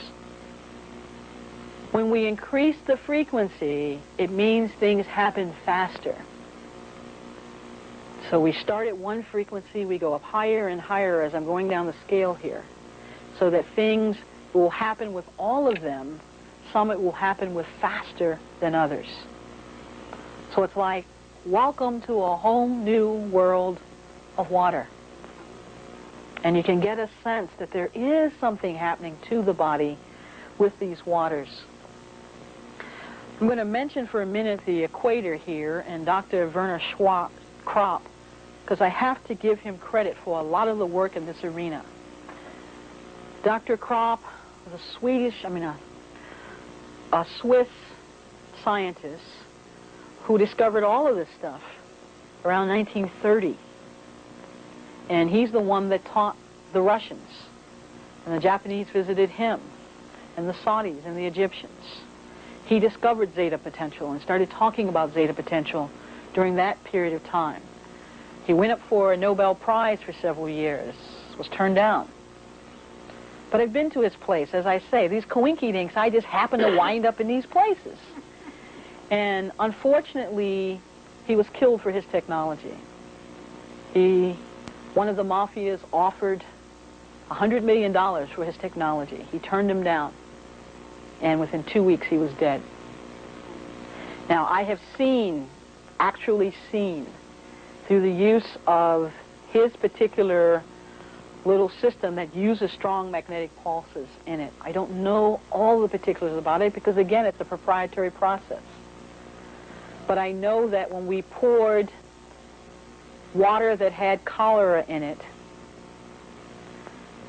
A: When we increase the frequency, it means things happen faster. So we start at one frequency, we go up higher and higher as I'm going down the scale here, so that things will happen with all of them. Some it will happen with faster than others. So it's like, welcome to a whole new world of water. And you can get a sense that there is something happening to the body with these waters. I'm going to mention for a minute the equator here and Dr. Werner Kropp, because I have to give him credit for a lot of the work in this arena. Dr. Kropp was a Swiss scientist who discovered all of this stuff around 1930. And he's the one that taught the Russians. And the Japanese visited him, and the Saudis and the Egyptians. He discovered zeta potential and started talking about zeta potential during that period of time. He went up for a Nobel Prize for several years, was turned down. But I've been to his place. As I say, these coinkydinks, I just happen to wind up in these places. And unfortunately, he was killed for his technology. One of the mafias offered $100 million for his technology. He turned him down. And within 2 weeks, he was dead. Now, I have actually seen, through the use of his particular little system that uses strong magnetic pulses in it. I don't know all the particulars about it because, again, it's a proprietary process. But I know that when we poured water that had cholera in it,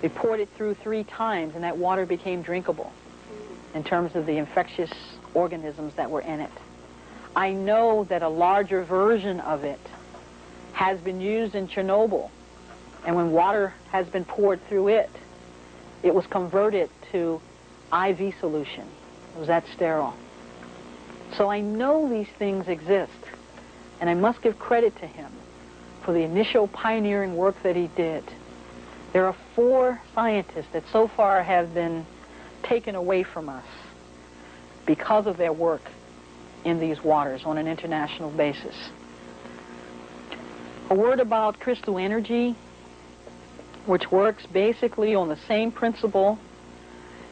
A: We poured it through 3 times, and that water became drinkable in terms of the infectious organisms that were in it. I know that a larger version of it has been used in Chernobyl, and when water has been poured through it, it was converted to IV solution. It was that sterile. So I know these things exist, and I must give credit to him for the initial pioneering work that he did. There are 4 scientists that so far have been taken away from us because of their work in these waters on an international basis. A word about crystal energy, which works basically on the same principle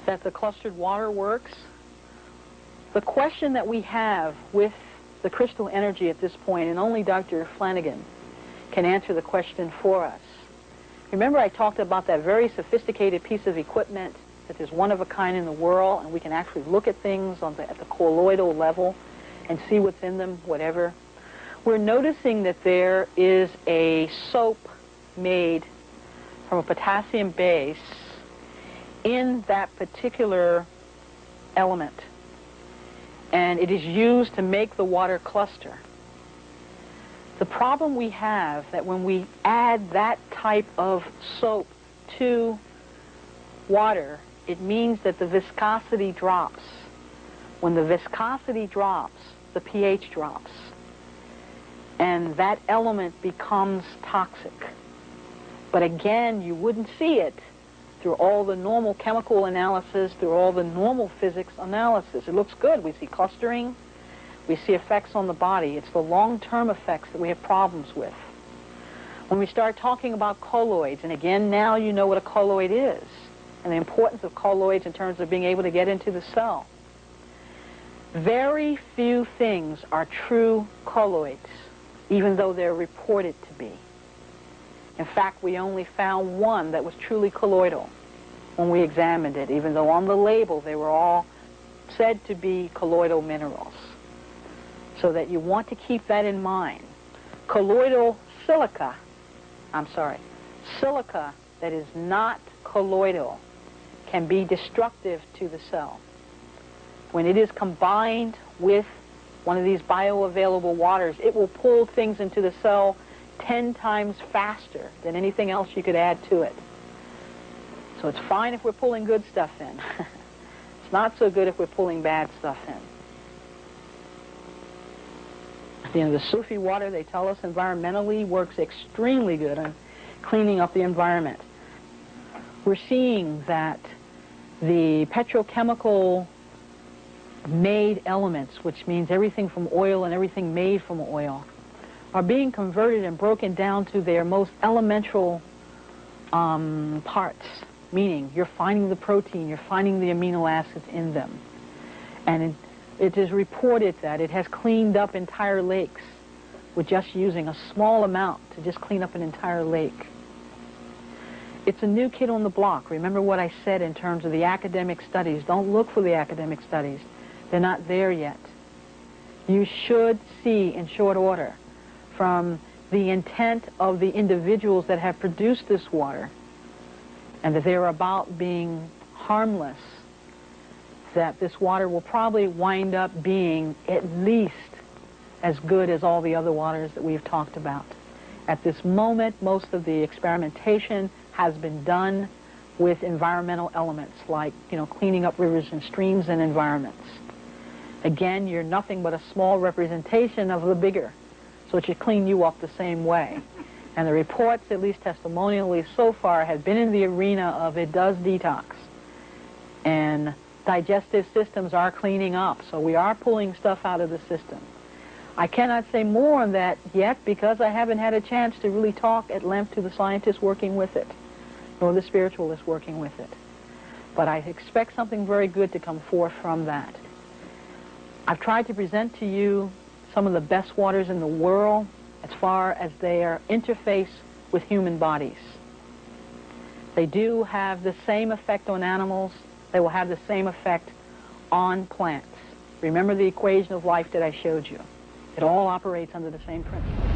A: that the clustered water works. The question that we have with the crystal energy at this point, and only Dr. Flanagan can answer the question for us. Remember I talked about that very sophisticated piece of equipment that is one of a kind in the world, and we can actually look at things at the colloidal level and see what's in them, whatever. We're noticing that there is a soap made from a potassium base in that particular element, and it is used to make the water cluster. The problem we have that when we add that type of soap to water, it means that the viscosity drops. When the viscosity drops, the pH drops, and that element becomes toxic. But again, you wouldn't see it through all the normal chemical analysis, through all the normal physics analysis. It looks good. We see clustering. We see effects on the body. It's the long-term effects that we have problems with. When we start talking about colloids, and again, now you know what a colloid is, and the importance of colloids in terms of being able to get into the cell. Very few things are true colloids, even though they're reported to be. In fact, we only found one that was truly colloidal when we examined it, even though on the label they were all said to be colloidal minerals. So that you want to keep that in mind. Silica that is not colloidal can be destructive to the cell. When it is combined with one of these bioavailable waters, it will pull things into the cell 10 times faster than anything else you could add to it. So it's fine if we're pulling good stuff in. It's not so good if we're pulling bad stuff in. The Sufi water, they tell us, environmentally works extremely good on cleaning up the environment. We're seeing that the petrochemical made elements, which means everything from oil and everything made from oil, are being converted and broken down to their most elemental parts, meaning you're finding the protein, you're finding the amino acids in them. And it is reported that it has cleaned up entire lakes with just using a small amount to just clean up an entire lake. It's a new kid on the block. Remember what I said in terms of the academic studies. Don't look for the academic studies. They're not there yet. You should see in short order from the intent of the individuals that have produced this water and that they're about being harmless, that this water will probably wind up being at least as good as all the other waters that we've talked about. At this moment, most of the experimentation has been done with environmental elements like, cleaning up rivers and streams and environments. Again, you're nothing but a small representation of the bigger, so it should clean you up the same way. And the reports, at least testimonially so far, have been in the arena of it does detox. And digestive systems are cleaning up, so we are pulling stuff out of the system. I cannot say more on that yet because I haven't had a chance to really talk at length to the scientists working with it, nor the spiritualists working with it. But I expect something very good to come forth from that. I've tried to present to you some of the best waters in the world as far as their interface with human bodies. They do have the same effect on animals. They will have the same effect on plants. Remember the equation of life that I showed you. It all operates under the same principle.